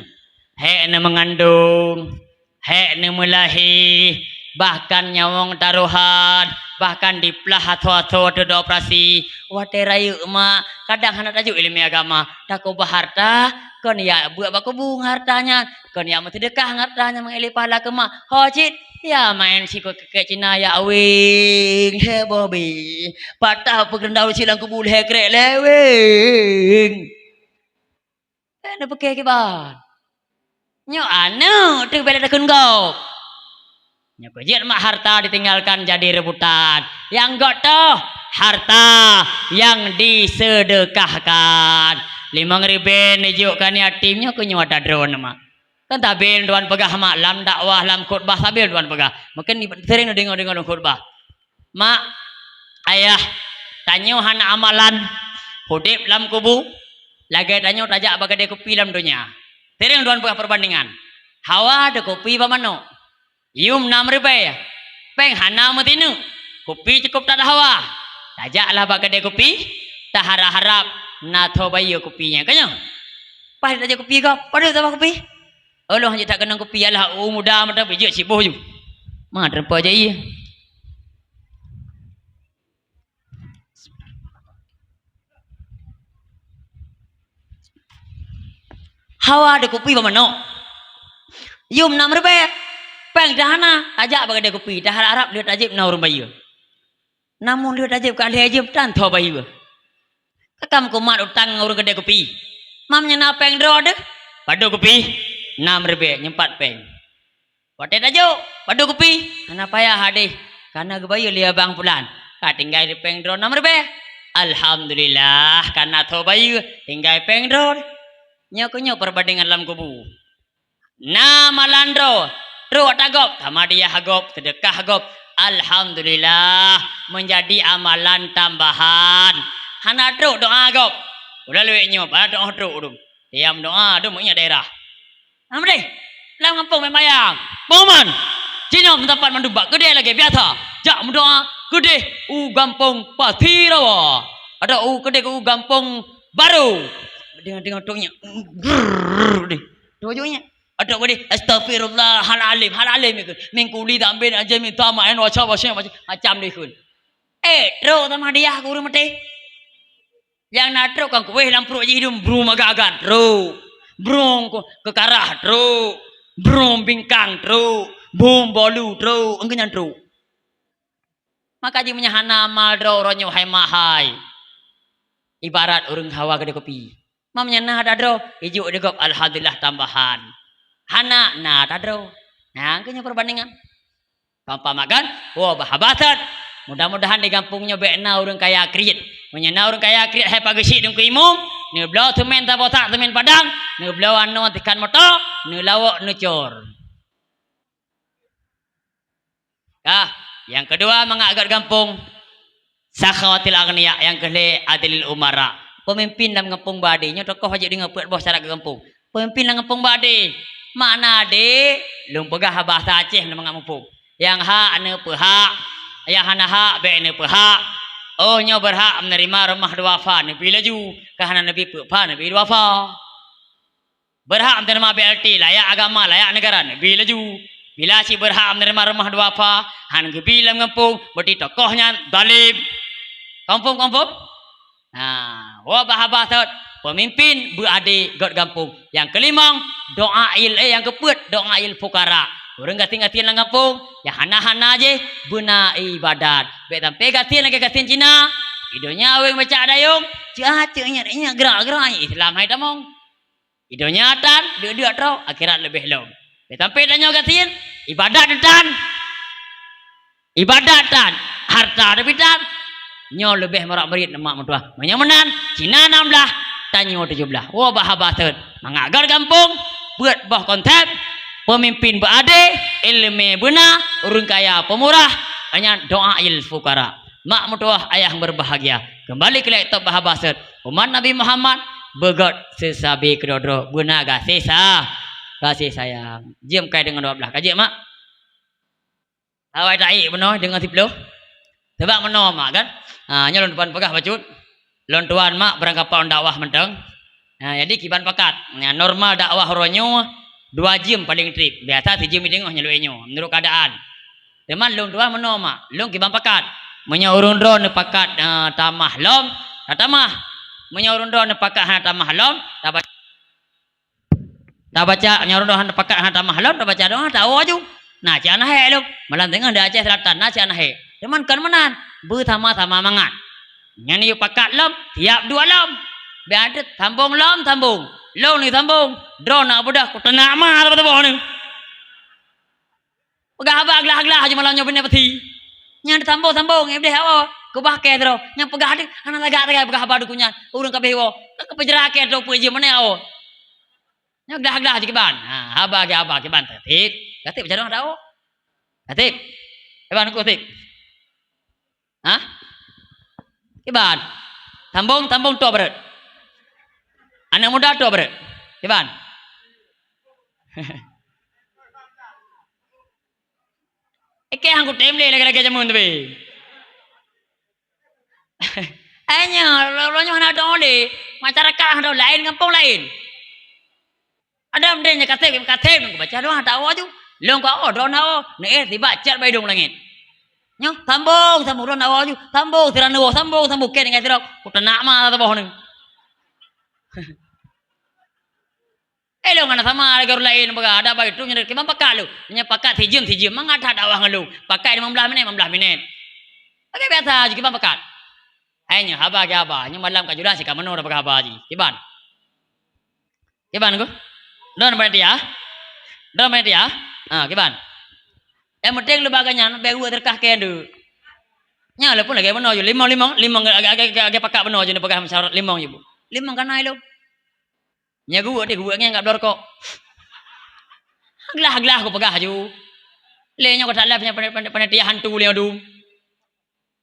Hek ni mengandung. Hek ni melahi. Bahkan nyawang taruhan. Bahkan dipelah atau ada operasi. Wate rayu mak. Kadang anak tajuk ilmu agama. Tak kubah harta. Kon ya buat bakubung hartanya. Kon ya mesti dekah hartanya mengeli pahala ke mak. Hojit. Ya main si kekek Cina ya awing. He Bobby. Patah pegendau silang kubul he krek lewing. Ada pakai ke ban. Nyo anu tu bela dakun go. Nyo kejit mak harta ditinggalkan jadi rebutan. Yang got tu harta yang disedekahkan. 5.000 nijukkan yatimnya kunyo ada drone mak. Kan tabil tuan pegah mak lam dakwah lam khutbah tabil tuan pegah. Mungkin sering dengar khutbah. Mak ayah tanyo hana amalan hudip lam kubu lagi tanyo tajak bagai dia kopi lam dunia. Sering tuan pegah perbandingan. Hawa ada kopi pa mano. Yum 6.000. Peng hana matinu. Kopi cukup tak ada hawa. Tajaklah bagai dia kopi. Tak harap-harap nato bayu kopinya kanyo. Pas tajak kopi kau, pada tak kopi. Allah hanya tak kena kopi lah. Oh muda mata bijak sibuh je. Mak terpa je iya. Hawa ada kopi bagaimana? Yum 6.000. Peng dahana ajak bagi dia kopi. Dah harap dia tajib na orang bayu. Namun dia tajib kali ajib tan tho bayu. Kakam ko mat utang orang kedai kopi. Mamnya na peng dro de. Padu kopi. 6.000 nyempat peng. Wate tajuk, padu kopi. Ana payah hadih. Karena kebayu lia bang pulan. Ka tinggal di peng drone 6.000. Alhamdulillah karena tho bayu tinggal peng drone. Nyo perbandingan dalam kubu. Nama landro. Tru tagop sama dia hagop, sedekah hagop. Alhamdulillah menjadi amalan tambahan. Hana tru doa hagop. Udah luik nyo, pada doa tru dum. Diam doa dum punya daerah. Amri, lam kampung memayang. Momen, Cina mendapat mandubak gede lagi biasa. Jak mendoa gede gampung pasti rawa. Ada gede gampung baru. Dengan tungnya. Tujuhnya. Ada gede astagfirullah halalim itu. Mengkuli tambah aja minta main macam ni kun. Tro sama dia guru mati. Yang natro kan kue lampu aja hidung bru magagan. Tro. Brong ke karah tro Brum bingkang tru, bum bolu tru, engkenyan tru. Maka ji menyahana mal dro ronyo hai mahai. Ibarat urang hawa gede kopi. Mamnya nah dadro, ijuk degop alhamdulillah tambahan. Hana nah dadro. Nah, engkenya perbandingan. Pampamakan, wah bahabatan. Mudah-mudahan di kampungnya bekna urang kaya kriit. Menyana urang kaya kriit hai pagesik dengku imum. Ni belau temen tak botak temen padang. Ni belau anu tekan motor. Ni lawak nucur. Yang kedua mengagat kampung. Sakhawatil agniya. Yang kedua adilil umara. Pemimpin dalam kampung badinya tokoh haji dengan buat bos syarat ke kampung. Pemimpin dalam kampung badi. Mana de? Lung pegah bahasa Aceh nama kampung. Yang hak ne pehak. Yang hana hak be ne pehak. Oh nyo berhak menerima rumah duafa Nabi laju. Kahana Nabi pehak Nabi duafa. Berhak menerima BLT layak agama layak negara Nabi laju. Bila si berhak menerima rumah duafa, han gebilam kampung, berarti tokohnya zalim. Kampung-kampung. Nah, wa bahabatat pemimpin berade god kampung. Yang kelima, doail yang keput doail fukara. Orang gatin-gatin lang kampung, ya hana-hana je buna ibadat. Betam pegatin lagi gatin Cina. Idonya aweng baca dayung, cahnya gerak-gerak Islam hai tamong. Idonya tan, dia tro akhirat lebih long. Tapi danyo gatin ibadat dan harta debitan nyo lebih merak merit lemak mutua menyemenan Cina 16 tanyo 17 wah bahabatut mengagar kampung buat bah konten pemimpin berade ilmu benar urang kaya pemurah hanya doa il fukara mak mutua ayah berbahagia kembali ke laptop bahabatut umat Nabi Muhammad begot sesabi kedodro benar gak sisa kasih sayang. Jam kai dengan 12. Kaji mak. Awai tai beno dengan 10. Sebab meno mak kan. Nya lon tuan pegah bacut. Lon tuan mak berangkat paun dakwah menteng. Jadi kiban pakat. Normal dakwah ronyo 2 jam paling trip. Biasa 3 jam tengok nyeluk enyo menurut keadaan. Teman lon tuan meno mak. Lon kiban pakat. Menyaurun ron pakat tamah lom. Tamah. Menyaurun ron pakat tamah lom. Tak baca nyaruh dohan pakat hantar mahlon, tak baca dohan tahu aja. Nah cian he lu, malam tengah dah Aceh Selatan, nah cian he. Teman kan menan, bersama-sama mangat. Yang ni pakat lom, tiap 2 lom. Biar sambung lom, sambung. Lom ni sambung. Drone nak budak, ku tenak mah apa tu boh ni. Pegah aglah aja malam nyobin peti. Yang sambung, deh awak. Ku pakai terus. Yang pegah adik, anak lagak pegah abadu kunyan. Urang kabeh wo. Tak kepejerake tu puji mana awak. Nya aglah je keban. Haba keban tertib. Tertib macam mana tahu? Tertib. Keban aku tertib. Keban. Tambung tu berat. Anak muda tu berat. Keban. Eke angku temle lagi jamun tu be. Anya lo nyonya ada oleh masyarakat ada lain kampung lain. Ada mendenya katib baca doang tahu aja. Long kau doang tahu. Nih tiba cat bayi dong langit. Nyo sambung doang tahu aja. Sambung tiranu sambung ken ngai tirok. Ku tenak mah tu boh ni. Long ana sama lagi orang lain baga ada bayi tu nyedek kemang pakat lu. Nya pakat sejam mangada dakwah ngelu. Pakai 15 minit. Pakai biasa aja kemang pakat. Hanya haba nya malam kajuran si kamano dah pakai haba aja. Kiban ku? Don berarti ya? Kiban. Yang penting lu baganya beru terkah kendu. Nya le pun lagi beno je limong agak pakak beno je pakai syarat limong je bu. Limong kan ai lu. Nya gua enggak blor kok. Aglah aku pegah ju. Le nya ko tak lah panitia hantu le adu.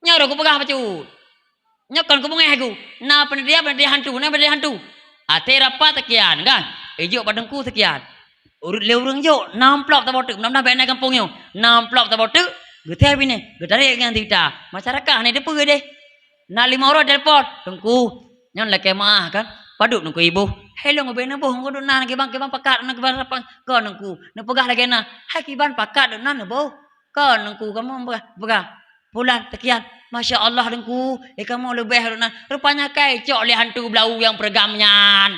Nya ro ko pegah pacu. Nya kan ko mengeh aku. Na panitia hantu. Ate rapat sekian kan? Ejo padangku sekian. Urut le urang jo 6 plok ta botek 6 bena kampung yo. 6 plok ta botek. Getai bini, getai yang tidak. Masyarakat ni depu deh. Na 5 orang telepon. Tengku. Nyon la kemah kan. Paduk nungku ibu. Hello ngobena boh ngodo na ke bang pakat na ke bang rapang. Ko nungku. Nu pegah lagi na. Hai ki ban pakat na boh. Ko nungku kamu pegah. Bulan sekian. Masya Allah nungku. Kamu lebih na. Rupanya kai cok le hantu belau yang peregamnya.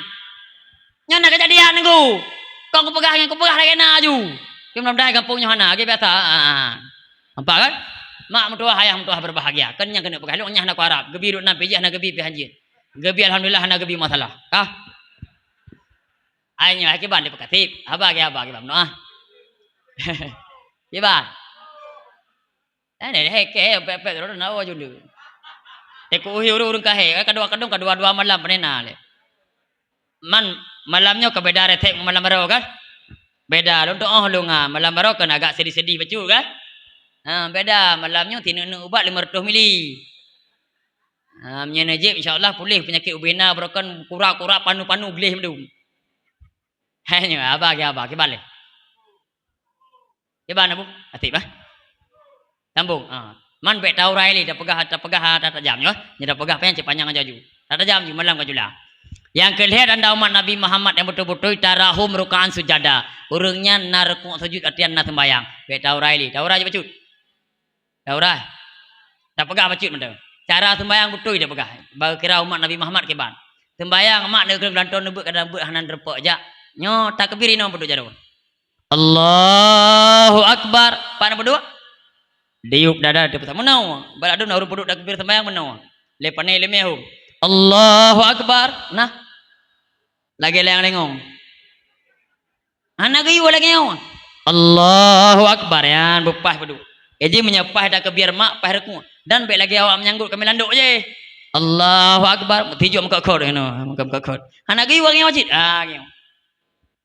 Nya nak kejadian nunggu. Kok aku pegah lagi na aju. Ki melamdai kampungnya hana, ki biasa. Nampak kan? Mak mentua ayah mentua berbahagia. Kan yang kena pegah lu nyah nak Arab. Gebi rut na pijah na gebi pihanjin. Gebi alhamdulillah na gebi masalah. Kah? Ainya ki ban di pekatip. Aba ki bam no ah. Ki ban. Này heke pe ro na wa jundu. Teku hiuru urung kahe kedua malam penena le. Man malamnya ke beda retek malam baru kan? Beda untuk lu malam baru kan agak sedih-sedih becu kan? Beda malamnya tinunu ubat 500 mili. Nya najib insyaallah pulih penyakit ubena broken kura-kura panu-panu belih mendung. Hanya apa ke balik. Ke mana Bu? Atip ah. Sambung. Man bet tahu rai dah pegah tak jam yo. Nya dah pegah panjang panjang aja ju. Tak jam ju malam kajula. Yang kelihat anda umat Nabi Muhammad yang betul-betul tarahum rukaan sujada. Urungnya narekuk sujud artian na sembayang. Bet tahu rai je becut. Tahu rai. Tak pegah becut mendeng. Cara sembayang betul dia pegah. Bagi kira umat Nabi Muhammad ke ban. Sembayang mak dia gelanton nebut kadang nebut hanan repok jak. Nyo takbir ino betul jaro. Allahu akbar. Pana berdua? Diuk dada dia pertama menau. Baladu na urut peduk takbir sembayang menau. Lepane lemehu. Allahu akbar. Nah. Lagi leng-lengong. Anak gayu lagi nyawa. Allahu akbar ya bepah peduk. Jadi menyepah dak kebiar mak pah reku. Dan baik lagi awak menyanggut kami landuk je. Allahu akbar. Tijuk muka kau dah muka kau. Anak gayu lagi masjid. Gitu.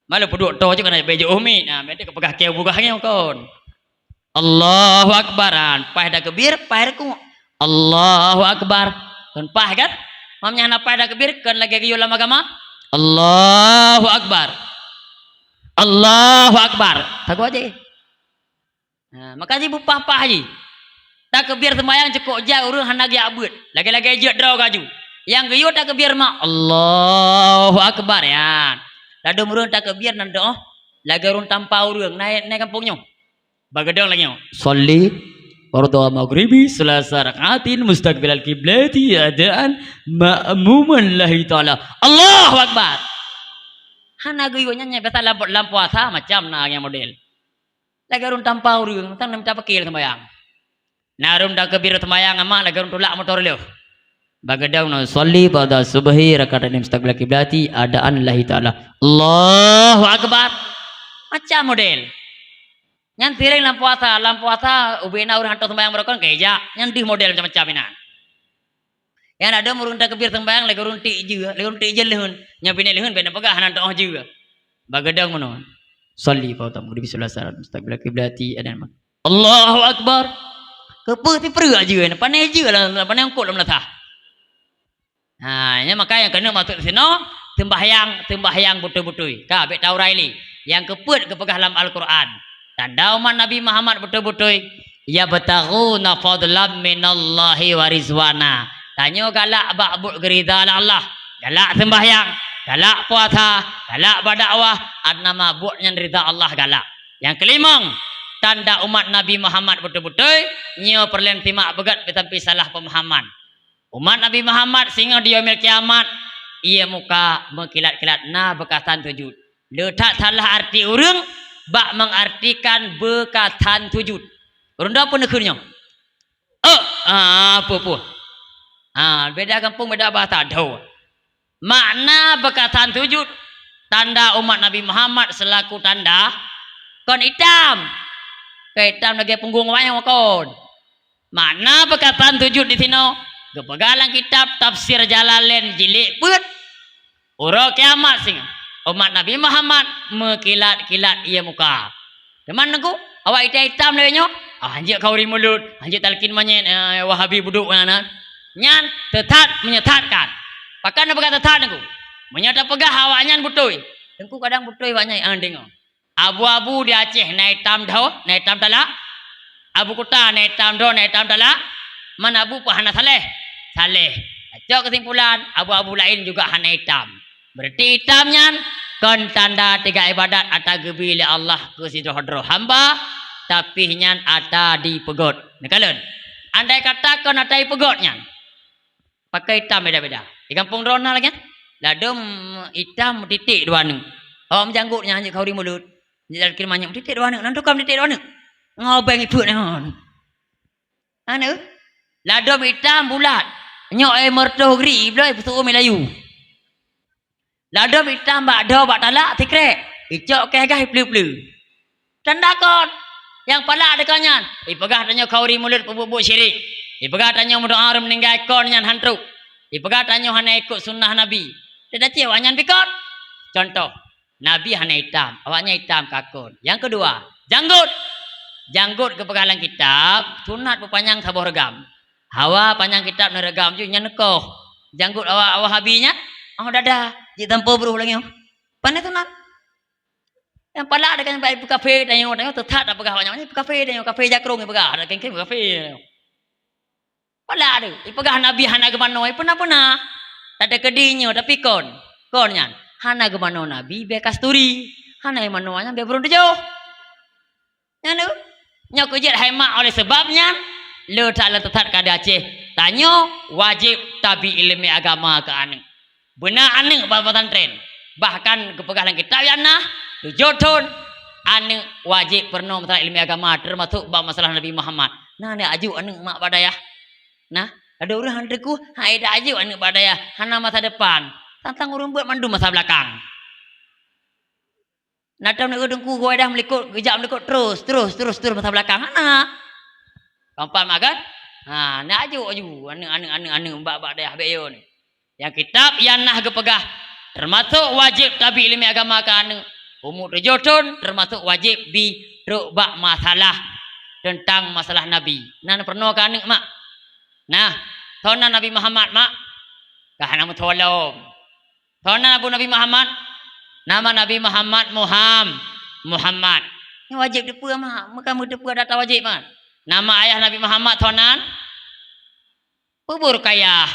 Malu peduk to je kena bejo umi. Beda ke pegah keu bugah ngau kon. Allahu akbaran. Pah dak kebir pah reku. Allahu akbar. Kan pah kan? Mamnya nak pah dak kebir kan lagi gayu lama agama. Allahu akbar. Allahu akbar. Tahu aja. Makasih bu pah haji. Tak kebiar sembahyang cukup je urang hanagi abut. Lagi-lagi je draw kaju. Yang gayu tak kebiar mak Allahu akbar ya. Ladu urang tak kebiar nan doh. Lagi urang tanpa urang naik kampungnya. Bagadang lagi. Sholli fardhu maghribi selasa rakaatin mustaqbilal qiblati adaan ma'muman lillahi taala. Allahu akbar. Hanagi yo nya biasa lampu puasa macam na yang model. Lagi urang tanpa urang tang minta pakil sembahyang. Narum dah kebir temayang amak lagi orang tolak motor leh. Bagadang na sholli pada subhi rakaat mustaqbil kiblati adaan lillahi taala. Allahu akbar. Macam model. Yang tireng lampu puasa ubena urang hantu sembahyang berokon keja. Yang di model macam-macam ina. Yang ada murun dah kebir sembahyang lagi orang ti je lehun. Yang bini lehun bina pegah hantu oh juga. Bagadang mana? Sholli pada subhi mustaqbil kiblati adaan. Allahu akbar. Kepa ti perut aja ni. Pandai je lah. Pandai angkut lah melatah. Nya maka yang kena masuk sini. Tembahyang betul-betul. Kak, bet tahu Raili. Yang keput kepegah dalam Al-Quran. Tanda umat Nabi Muhammad betul-betul. Ya bataghuna fadlam minallahi wa rizwana. Tanya galak ba'bud gerida Allah. Galak sembahyang. Galak puasa. Galak berdakwah. Adna mabuknya rida Allah galak. Yang kelima. Tanda umat Nabi Muhammad betul-betul nyo perlen timak begat tapi salah pemahaman. Umat Nabi Muhammad sehingga di yaumil kiamat ia muka berkilat-kilat na bekatan sujud. Letak salah arti urang bak mengartikan bekatan sujud. Urang dah pun nekernya. Apa. Beda kampung beda bahasa dah. Makna bekatan sujud tanda umat Nabi Muhammad selaku tanda kon hitam. Kaitan lagi punggung wayang kon. Mana perkataan sujud di sini? Kepegalan kitab tafsir Jalalain jilid put. Ura kiamat sing. Umat Nabi Muhammad mekilat-kilat ia muka. Teman aku, awak hitam lewenya. Anjir kau mulut, anjir talkin manyen Wahabi buduk mana. Nyan tetap menyetatkan. Pakan apa kata tetap aku? Menyata pegah awaknya betul. Engku kadang betul banyak yang dengar. Abu-abu di Aceh naik tam talak. Abu Kuta naik tam talak. Mana abu pun hana saleh. Cok kesimpulan abu-abu lain juga hana hitam. Berarti hitamnya kan tanda tiga ibadat ata gebili Allah ke situ hadro hamba tapi nyan ata di pegot. Nekalan. Andai kata kan ata di pegotnya. Pakai hitam beda-beda. Di kampung Rona lagi. Ladum hitam titik dua ni. Awak menjanggutnya hanya kau di mulut. Jadi kira banyak titik dua anak. Nanti kau titik dua anak. Ngobeng ibu ni. Anu? Ladom hitam bulat. Nyok mertuh geri. Bila betul Melayu. Ladom hitam bak do bak talak tikrek. Icok kegah pelu-pelu. Tandakon. Yang palak dekannya. Ipegah tanya kau di mulut pebubuk syirik. Ipegah tanya mudah orang meninggal kon nyan hantu. Ipegah tanya hanya ikut sunnah Nabi. Tidak tahu awaknya pikir. Contoh. Nabi hanya hitam. Awaknya hitam kakun. Yang kedua. Janggut. Janggut ke pegalang kitab. Sunat berpanjang sabuh regam. Hawa panjang kitab na regam je nya nekoh. Janggut awak habinya. Oh dadah. Ji tanpa beruh lagi. Pandai sunat. Yang palak dekan baik kafe tanya tetap tak pegah banyak. Kafe tanya kafe jakrung pegah. Ada kengkeng kafe. Palak tu. Ipegah Nabi hana ke mana? Pernah. Tak ada kedinya tapi kon. Konnya. Hana ke mana Nabi be kasturi. Hana yang mana be burung jauh. Yang tu. Nyok kejit haimak oleh sebabnya. Le tak tetap kada Aceh. Tanya wajib tabi ilmu agama ke anak. Benar anak babatan tren. Bahkan kepegahan kitab yang nah. Jodon anak wajib pernah masalah ilmu agama termasuk bab masalah Nabi Muhammad. Nah ni aju anak mak badaya. Nah, ada orang hantarku, hai dah aju anak badaya. Hana masa depan. Tantang orang buat mandu masa belakang. Natam nak dengku gua dah melikut, kejap melikut terus masa belakang. Hana. Kampan makan? Ha, nak aju anak bab badaya beyo ni. Yang kitab yang nah kepegah termasuk wajib tabi ilmu agama ke anak. Umur rejotun termasuk wajib bi bak masalah tentang masalah Nabi. Nah pernah ke anak mak? Nah, tahun Nabi Muhammad mak. Kah nama tolong. Tahun Abu Nabi Muhammad. Nama Nabi Muhammad Muhammad. Ini wajib depa mak. Kamu depa data wajib mak. Nama ayah Nabi Muhammad tahunan. Pubur kaya.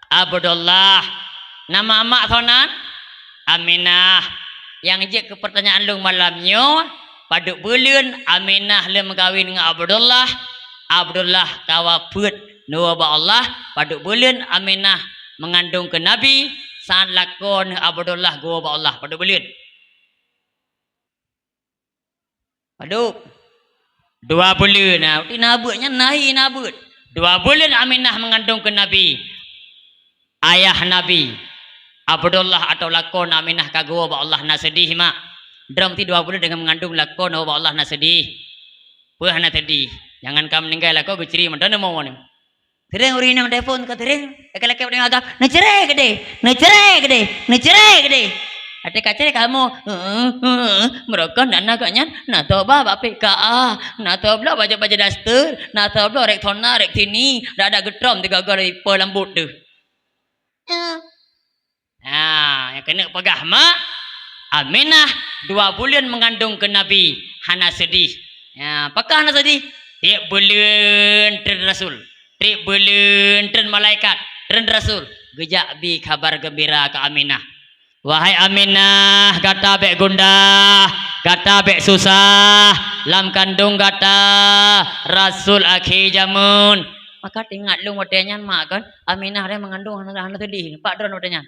Abdullah. Nama mak tahunan. Aminah. Yang je ke pertanyaan lu malamnya pada bulan Aminah le megawin dengan Abdullah. Abdullah kawaput nuwa ba Allah pada bulan Aminah mengandung ke Nabi saat lakon Abdullah gua ba Allah pada bulan. Aduh. 2 bulan nah nabutnya nahi nabut. 2 bulan Aminah mengandung ke Nabi. Ayah Nabi Abdullah atau lakon Aminah kagua ba Allah nak sedih mak. Dram ti 2 bulan dengan mengandung lakon ba Allah nak sedih. Puh nak sedih. Jangan kamu meninggal aku ceri macam mana mau ni. Tereng uri nang telefon ka tereng. Laki-laki dengan agak nak cerai gede. Ate kacere kamu. Mereka nak agaknya nak toba ba PKA, nak toba baca-baca daster, nak toba rek thona rek sini, dah ada getrom 3 gari pelambut tu. Nah, yang kena pegah mak Aminah 2 bulan mengandung ke Nabi. Hana sedih. Ya, apakah hana sedih? Tiap bulan tren Rasul. Tiap bulan tren malaikat. Tren Rasul. Gejak bi kabar gembira ke Aminah. Wahai Aminah, kata bek gundah, kata bek susah, lam kandung kata Rasul akhir jamun. Maka ingat lu watenya mak kan Aminah dia mengandung hana sedih. Pak dron watenya.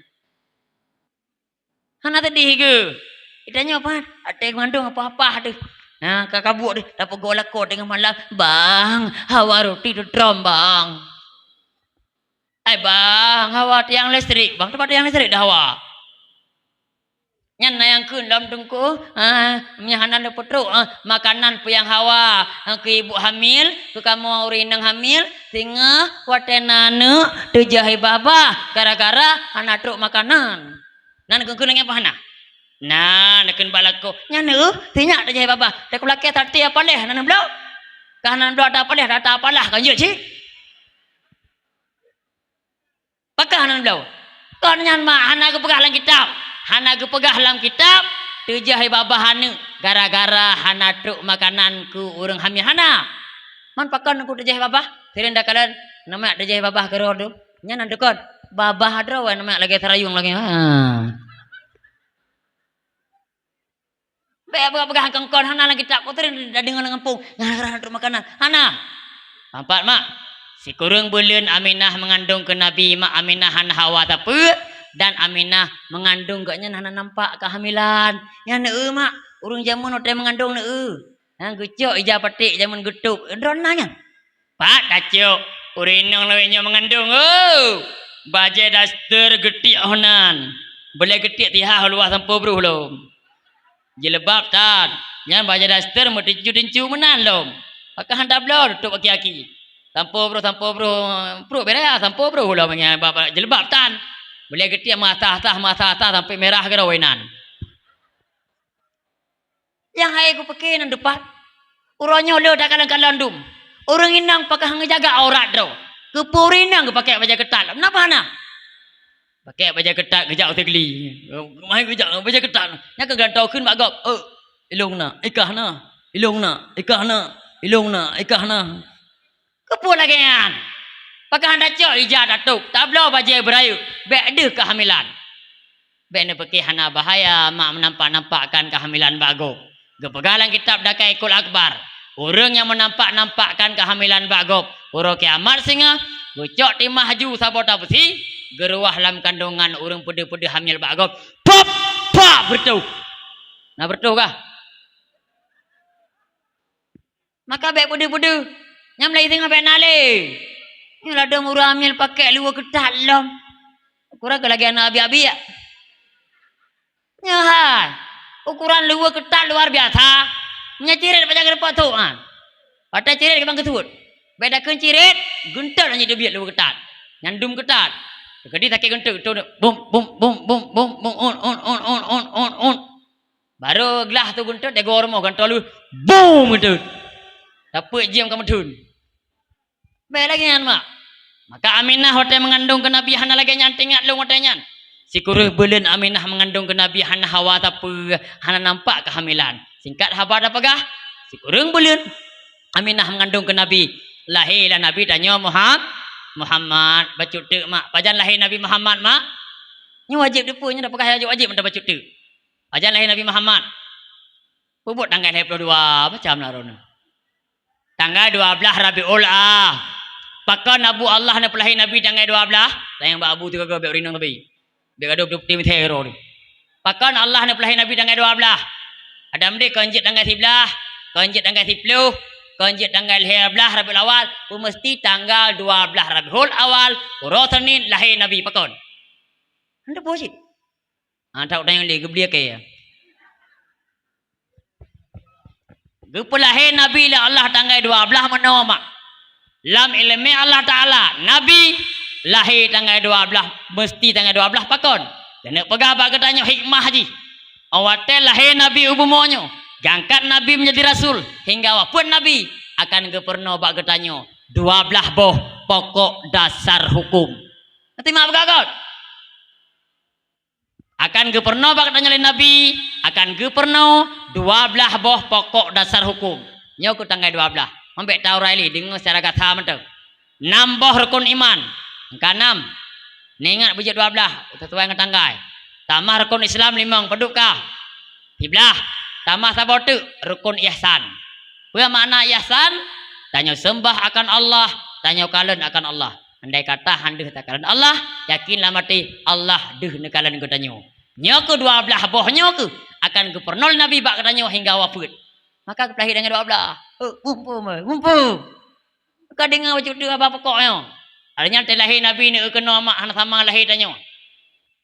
Hana sedih ke? Itanya apa? Ada yang mengandung apa-apa tu. Nah, kakak buat dia dapat golak kau dengan malam. Bang, hawa roti tu drum bang. Bang, hawa tiang listrik. Bang, tempat tiang listrik dah hawa. Nyan na yang kun dalam tungku. Menyahanan le putruk. Makanan pu yang hawa. Ke ibu hamil. Ke kamu urinang hamil. Tinggal watenanu. Tujahi baba. Gara-gara anak truk makanan. Nan kun apa hana? Nah, nak kena balako. Nyana, tinyak dah jahit baba. Dak belakang tati apa leh nan blau. Kanan blau ada apa leh, data apa lah kan je cik. Pakah nan blau. Kon nyan mak hana ke pegah dalam kitab. Hana ke pegah dalam kitab. Tu jahit baba hana gara-gara hana truk makanan ku urang hamil hana. Man pakan ku jahit baba. Tiren dak kalan nama dak jahit baba ke rodo. Nyana dekon. Baba hadra wa nama lagi terayung lagi. Pegah kengkon hana lagi tak kotor dah dengan ngempung gara-gara untuk makanan hana empat mak si kurang bulan Aminah mengandung ke Nabi mak Aminah han hawa tapi dan Aminah mengandung gaknya nana nampak kehamilan. Ya neu mak, urang jamun hotel mengandung neu. Hang gucuk ija petik jamun gutup. Dronanya. Pak kacuk, urinang lewenya mengandung. Oh. Baje daster getik honan. Boleh getik tiha luas sampo bro lom. Jilbab tan. Nya baje daster mau tincu menan lom. Pakai handap blor tutup aki-aki. Sampo bro pro berea sampo bro lom nya bapak jilbab tan. Boleh getik mata sampai merah ke rawinan. Yang hai ku pakai nan depan. Uronyo lo dak kalang-kalang dum. Orang inang pakai ngejaga aurat do. Kepurinang ke pakai baju ketat. Kenapa na? Pakai baju ketat kejak tegli. Mai kejak baju ketat. Nya ke gantau keun mak gop. Ilung na, ikah na. Ilung na, ikah na. Ilung na, ikah na. Kepul lagi kan. Pakai handa cok ija datuk. Tablo baju berayu. Bek de kehamilan. Bek ne pakai hana bahaya mak menampak-nampakkan kehamilan bago. Gepegalan kitab dakai kul akbar. Orang yang menampak-nampakkan kehamilan bagop. Orang kiamat singa. Gucok timah haju sabota besi. Geruah dalam kandungan orang pede-pede hamil bagop. Pop! Pop! Bertuh. Nah bertuh kah? Maka baik pede-pede. Yang mulai tengah baik nale. Ini ada murah hamil pakai luar ketat lom. Kurang lagi anak abi-abi ya. Nyahai. Ukuran luar ketat luar biasa. Nyacirit macam kerpa tu ah. Pada cirit ke bang ketut. Bedakan cirit, gentar hanya dia biar lu ketat. Nyandum ketat. Jadi tak gentar tu bum on. Baru gelah tu gentar dia gormo gentar lu boom gitu. Dapat jam kamu tun. Baik lagi kan mak. Maka Aminah hotel mengandung kenabian lagi nyantingat lu hotelnya. Si kuruh bulan Aminah mengandung kenabian Hawa tapi hana nampak kehamilan. Singkat habar apa gah? Si kurang bulan Aminah mengandung ke Nabi. Lahirlah Nabi tanya Muhammad baca tu mak. Pajan lahir Nabi Muhammad mak. Ni wajib dia punya dah pakai wajib minta baca tu. Pajan lahir Nabi Muhammad. Pubut tanggal 22 macam lah rono. Tanggal 12 Rabiul Ah. Pakai Nabi Allah nak lahir Nabi tanggal 12. Sayang Pak Abu tu kagak biar rinang tapi. Biar gaduh tim teror. Pakai Allah nak lahir Nabi tanggal 12. Adam dia konjit tanggal 11, konjit tanggal 10, konjit tanggal 12 Rabiul Awal, mesti tanggal 12 Rabiul Awal, urut Senin lahir Nabi pakon. Anda posit. Tak tanya lagi geblia ke ya. Lahir Nabi la Allah tanggal 12 menoma. Lam ilmi Allah Taala, Nabi lahir tanggal 12, mesti tanggal 12 pakon. Dan nak pegabat katanya hikmah haji. Awatel lahir Nabi umumonyo. Gangkat Nabi menjadi Rasul. Hingga wapun Nabi. Akan keperno bak ketanyo. 12 boh pokok dasar hukum. Nanti maaf gagot. Akan keperno bak ketanyo oleh Nabi. Akan keperno 12 boh pokok dasar hukum. Nyok tanggal 12. Ambek tahu raili. Dengar secara kata mentang. 6 boh rukun iman. Angka 6. Ningat bujut 12. Tetuai ngetanggai. Tamah rukun Islam 5 pedukah? Hiblah. Tamah sabotu rukun ihsan. Apa makna ihsan? Tanya sembah akan Allah, tanya kalen akan Allah. Andai kata handeh tak kalen Allah, yakinlah mati Allah deh nekalan ku tanyo. Nyoku 12 boh nyoku akan ku pernol Nabi bak tanyo hingga wafat. Maka kelahi dengan 12. Mumpu. Ka dengar wujud dia apa pokoknya. Artinya terlahir Nabi ni kena mak sama lahir tanyo.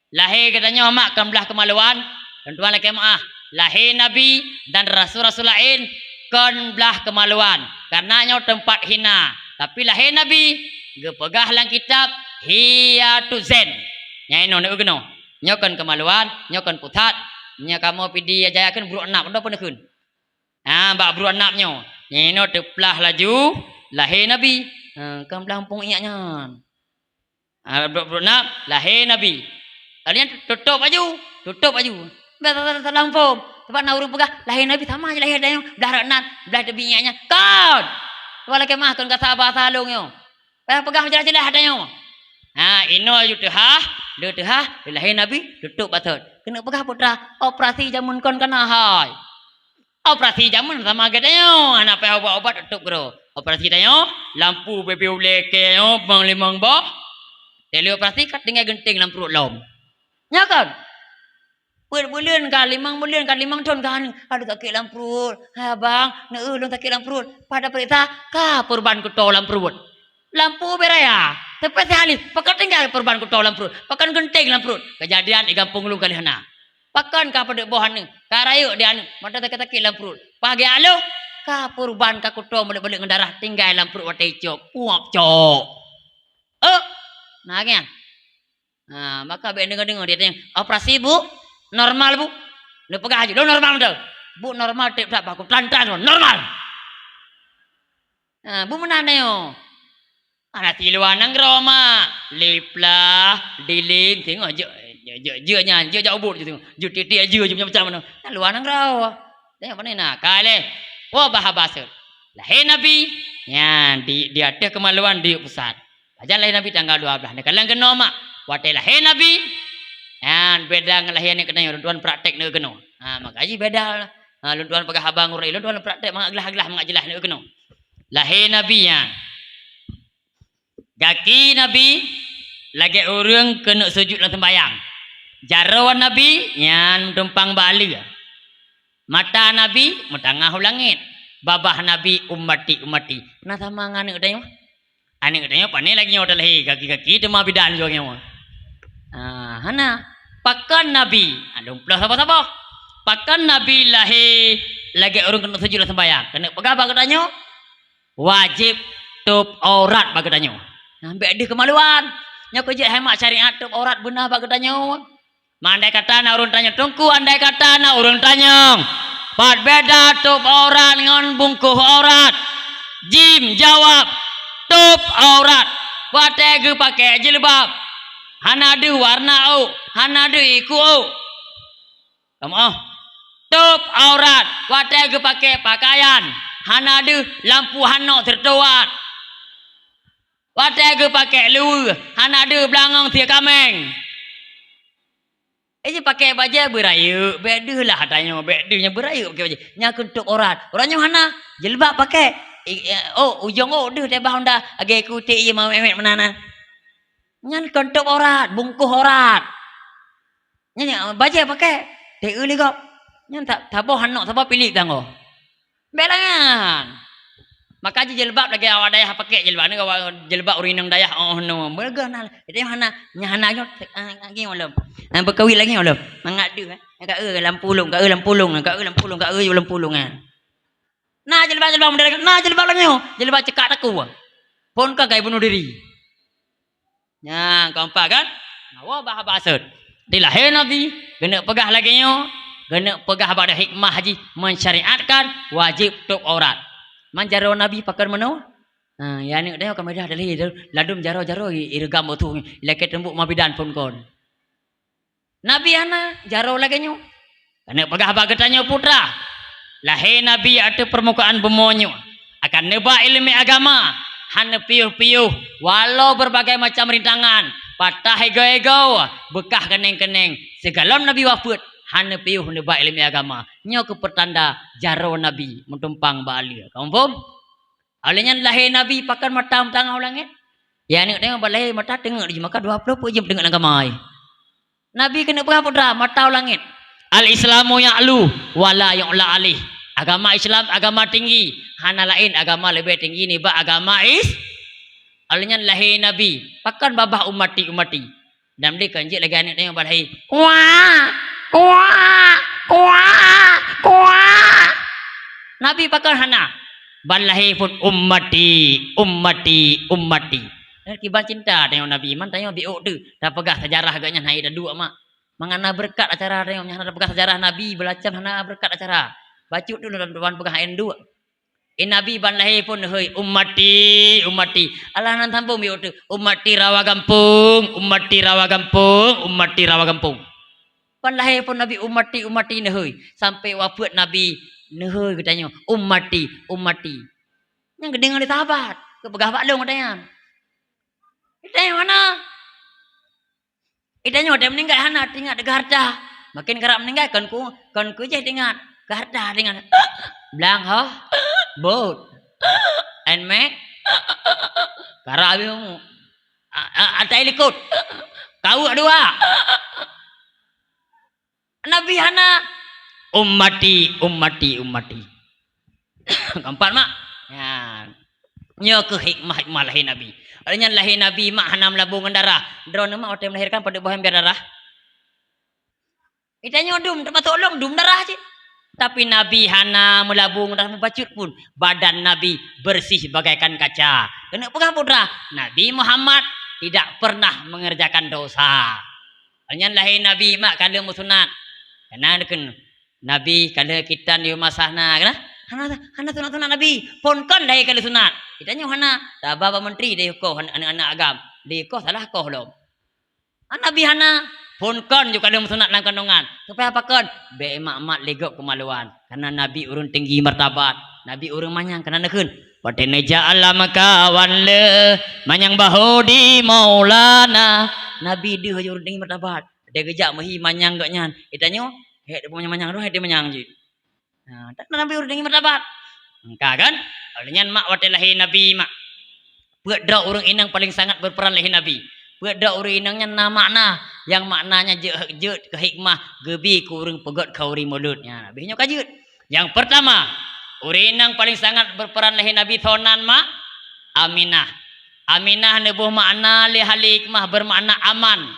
Lahir katanya mak kan belah kemaluan dan tuan laki maah lahir Nabi dan Rasul-Rasul lain kan belah kemaluan karenanya tempat hina tapi lahir Nabi gepegah lang kitab hiya tu zen nyai no nak geno nyokan kemaluan nyokan putat nya kamu pidi ajayakan buru enap ndo pun keun bak buru enapnyo nyai no teplah laju lahir Nabi kan belah pung ianya buru enap lahir Nabi. Kalian tutup baju. Tak lampau. Sebab nak urung pegah lahir Nabi sama aja lahir dia. Belah raknan, belah tebinya. Kau. Wala kemah kan kata abah salung yo. Pegah jelas-jelas adanya. Ino dia lahir Nabi tutup batot. Kena pegah putra operasi jamun kon kana hai. Operasi jamun sama gadanya. Anak pe obat tutup gero. Operasi tayo lampu bebe uleke yo bang limang bah. Tele operasi kat dengan genting dalam perut lom. Nya kan? Bulan ka 5 bulan ka 5 tahun kan. Aduh tak kilang perut. Hai abang, neulung tak kilang perut. Pada perita ka perban ku tolam perut. Lampu beraya. Tepat halis. Pakan tinggal perban ku tolam perut. Pakan genting lam perut. Kejadian di kampung lu kali hana. Pakan ka pada bohan ni. Karayu dia ni. Mata tak kilang perut. Pagi alu ka perban ka ku to balik ngedarah tinggal lam perut watai cok. Uap cok. Nagian. Nah, maka dengar dia tanya, operasi bu, normal bu, lu pegang aja, lu normal dah, bu normal tiap tak aku pelan-pelan normal. Nah, bu mana yo? Anak tiluan nang Roma, liplah, diling, tengok je nya, je jauh but je tengok, je titik je macam mana? Nah, luar nang Roma, tengok mana nak, kale, wah bahasa, lahir Nabi, ya dia ada kemaluan di pusat, aja lahir Nabi tanggal 12, nak kalian kena mak. Watai lahir Nabi. Yan beda ngelahir ni kena luntuan praktek ni kena. Ha makaji beda. Ha luntuan pegah abang urai luntuan praktek mangaglah-aglah mangajelah ni kena. Lahir Nabi yan. Kaki Nabi lagi orang kena sujud dalam sembahyang. Jarawan Nabi yan tumpang bali. Mata Nabi metangah langit. Babah Nabi ummati. Nah sama ngane udah ane katanya pane lagi hotel he kaki-kaki demam bidan juga nyawa. Hana pakan Nabi adung plus apa-apa pakan Nabi lahir lagi orang kena sujud sembahyang kena pegang apa katanya wajib tutup aurat apa katanya ambek dia kemaluan nya kerja hemat syariat tutup aurat benar apa katanya mandai kata na urang tanya tungku andai kata na urang tanya pat beda tutup aurat dengan bungkuh aurat jim jawab tutup aurat watege pakai jilbab hana ada warna au hana ada iku au kamu tutup aurat watege pakai pakaian hana ada lampu hanok tertuat watege pakai lu hana ada belangang tia kameng je pakai baju beraya beda lah tanya bedanya beraya pakai baju nya tutup aurat orangnya hana jilbab pakai ujung dia tebah honda age kuti ye mau emet menana nyan tutup aurat bungkuh aurat nyan baju pakai teh uli kok nyan tak tabo hanok tabo pilih tanggo belangan maka jilbab lagi awak dayah pakai jilbab ni jilbab urinang dayah no bergana itu hana nyana yo lagi malam berkawin lagi malam mangadu ka lampulung ka lampulung nah jilbab model nah jilbab lagi jilbab cekak aku pun ka gaya bunuh diri nya keempat kan wah bahasa dilahir Nabi kena pegah lagi nyo kena pegah pada hikmah haji mensyariatkan wajib tutup aurat manjaro Nabi pakai mana ya ni dah kami dah ladum jaro irgam tu leket tembuk mabidan pun kon Nabi ana jaro lagi nyo kena pegah bagetanya putra lahir Nabi ada permukaan bemonyo akan neba ilmu agama hana piuh-piuh walau berbagai macam rintangan patah ego-ego bekah keneng-keneng segalon Nabi wafat hana piuh neba ilmu agama nyo ke pertanda jaro Nabi mentumpang bali kamu pun alenya lahir Nabi pakan mata tangah langit ya ni tengok balai mata tengok je maka 20 pun je tengok agama Nabi kena berapa putra mata langit al-islamu ya'lu wala yu'la alih agama Islam agama tinggi hana lain agama lebih tinggi ni ba agama alenya lahir Nabi pakan babah umati dan dia kanjik lagi anak tengok balai wah Nabi pakan hana balai pun ummati kiban cinta tengok Nabi man tengok biuk tu dah pegah sejarah agaknya hai dah dua mak mangana berkat acara tengok dah pegah sejarah Nabi belacam hana berkat acara bacut dulu dalam depan pegah N2 Nabi ban lahir pun hei ummati Allah nan tampung biuk tu ummati rawa gampung pan lahir pun Nabi ummati nehoi sampai wafat Nabi nehoi katanya ummati yang kedengar di tabat ke pegah baklong katanya itanya mana itanya ada meninggal hana tinggal dekat harta makin kerap meninggal kan ku je tinggal ke harta dengan belang boat and make karabimu atai likut kau dua Nabi hana ummati ummati ummati. Keempat mak. Ya. Nya ke hikmah lahir Nabi. Artinya lahir Nabi mak hana melabung darah. Drone mak waktu melahirkan pada bahan biar darah. Itanya dum tempat tolong dum darah je. Tapi Nabi hana melabung darah membacut pun badan Nabi bersih bagaikan kaca. Kena pegang putra. Nabi Muhammad tidak pernah mengerjakan dosa. Hanya lahir Nabi mak kalau musunat. Karena kan Nabi kalau kita di rumah sahna kan? Hana sunat Nabi. Pon kan lahir kalau sunat. Kitanya hana. Tak bapa menteri dia kau anak-anak agam. Dia kau salah kau belum. Nabi hana. Pun kan juga ada sunat dalam kandungan. Supaya apa kan? Be mak-mak legok kemaluan. Karena Nabi urun tinggi martabat. Nabi urun manyang kena nekun. Patene ja'ala makawan le manyang bahu di maulana. Nabi dia urun tinggi martabat. Dia gejak mahi manyang gak nyan. Itanya, dia punya manyang roh, dia manyang je. Nah, tak Nabi urun tinggi martabat. Engkau kan? Olehnya mak waktu lahir Nabi mak. Buat dak urang inang paling sangat berperan lahir Nabi. Buat dak urang inangnya makna yang maknanya je ke hikmah gebi kurang pegot kauri mulutnya. Nabi nya kajut. Yang pertama, urang inang paling sangat berperan lahir Nabi thonan mak Aminah. Aminah nebuh makna li hikmah bermakna aman.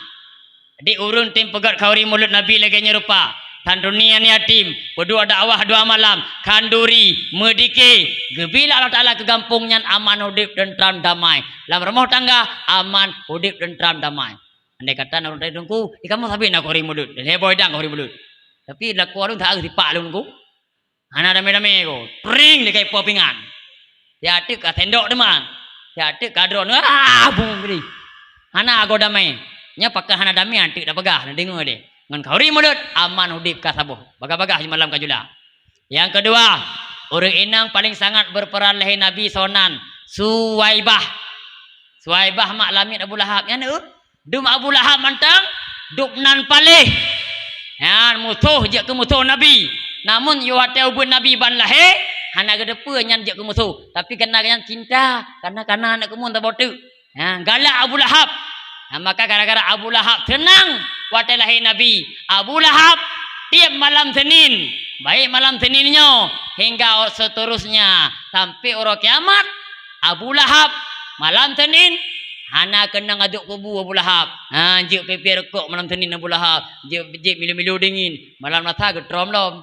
Di urun tim pegot kauri mulut Nabi lagi rupa. Tan dunia ni yatim, berdua dakwah dua malam, kanduri, medike, gebila Allah Ta'ala ke gampungnya aman hudip dan teram damai. Dalam rumah tangga, aman hudip dan teram damai. Andai kata nak dari dengku, kamu sabi nak kauri mulut, dan heboh dang kauri mulut. Tapi laku orang tak tipak dengku. Anak dame-dame ko, pring dekai popingan. Ya atik ka tendok teman. Ya atik kadron, bung gede. Anak aku damai. Nya pakai hana damai atik dah pegah, nak dengar dia. Ngan kauri mulut aman hudip ka sabuh. Bagah-bagah malam kajula. Yang kedua, orang inang paling sangat berperan lahir Nabi sonan Suwaibah. Suwaibah mak lamit Abu Lahab nya nu. Dum Abu Lahab mantang duk nan palih. Ya musuh je ke musuh Nabi. Namun yu hate ubun Nabi ban lahir hana gedepe nyan je ke musuh. Tapi kena yang cinta karena anak kemun tak botu. Ya galak Abu Lahab. Maka gara-gara Abu Lahab tenang waktu lahir Nabi. Abu Lahab tiap malam Senin, baik malam Seninnya hingga seterusnya sampai orang kiamat. Abu Lahab malam Senin hana kena ngaduk kubu Abu Lahab. Jik pipi rekuk malam Senin Abu Lahab. Jik milu-milu dingin malam nata getrom lom.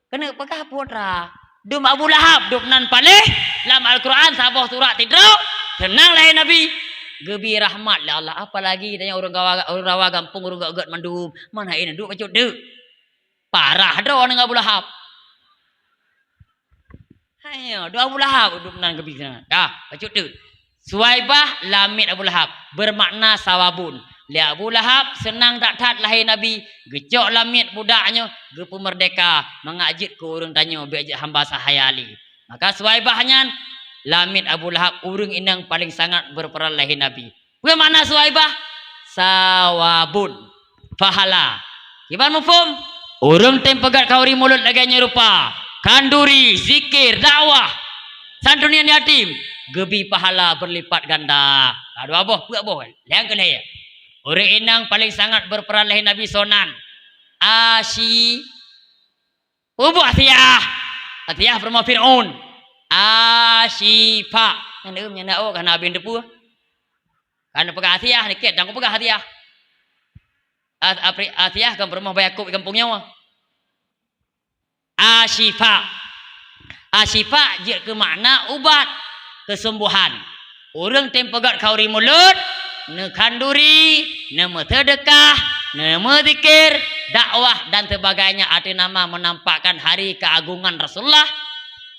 Kena pekah putra. Dum Abu Lahab duk nan palih dalam Al-Quran sabah surat Tidrok. Tenang lahir Nabi. Gebi rahmat lah Allah. Apalagi tanya orang rawa gampung orang gak mandum. Mana ini duk macam duk. Parah dah orang Abu Lahab. Ayo, dua Abu Lahab duk nan gebi sana. Dah, macam duk. Suwaibah lamit Abu Lahab bermakna sawabun. Lihat Abu Lahab senang tak tat lahir Nabi. Gecok lamit budaknya gepu merdeka mengajit ke orang tanya biajak hamba sahayali. Maka Suwaibahnya lamit Abu Lahab urang inang paling sangat berperan lahir Nabi. Apa makna Suwaibah? Sawabun. Pahala. Gimana mufum? Urang tempegat kauri mulut lagi nyerupa. Kanduri, zikir, dakwah. Santunian yatim. Gebi pahala berlipat ganda. Aduh aboh, buat aboh. Yang kena ya. Urang inang paling sangat berperan lahir Nabi sonan. Ubuh Atiyah. Atiyah berma Fir'aun. Asyifa. Yang dia menyana oh karena abin depu. Karena pegang Atiyah ni ket, jangan pegang Atiyah. Atiyah kan berma Yakub kampungnya. Asyifa. Asyifa je ke makna ubat kesembuhan. Orang tempegat kauri mulut, ne kanduri, ne sedekah, ne zikir, dakwah dan sebagainya arti nama menampakkan hari keagungan Rasulullah.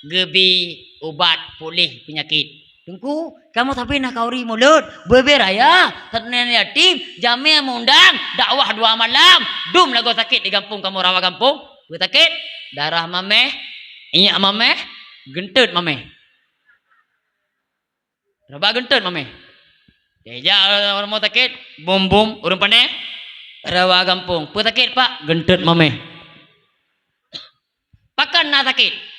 Gebi ubat pulih penyakit. Tunggu, kamu tapi nak kauri mulut, beberaya, ternen yatim, jamil mundang, dakwah dua malam, dum lagu sakit di kampung kamu rawa kampung, sakit, darah mameh, inyak mameh, gentut mameh. Rabak gentut mameh. Deja orang mau sakit, bom bom, urang pandai, rawa kampung, sakit pak, gentut mameh. Pakan nak sakit.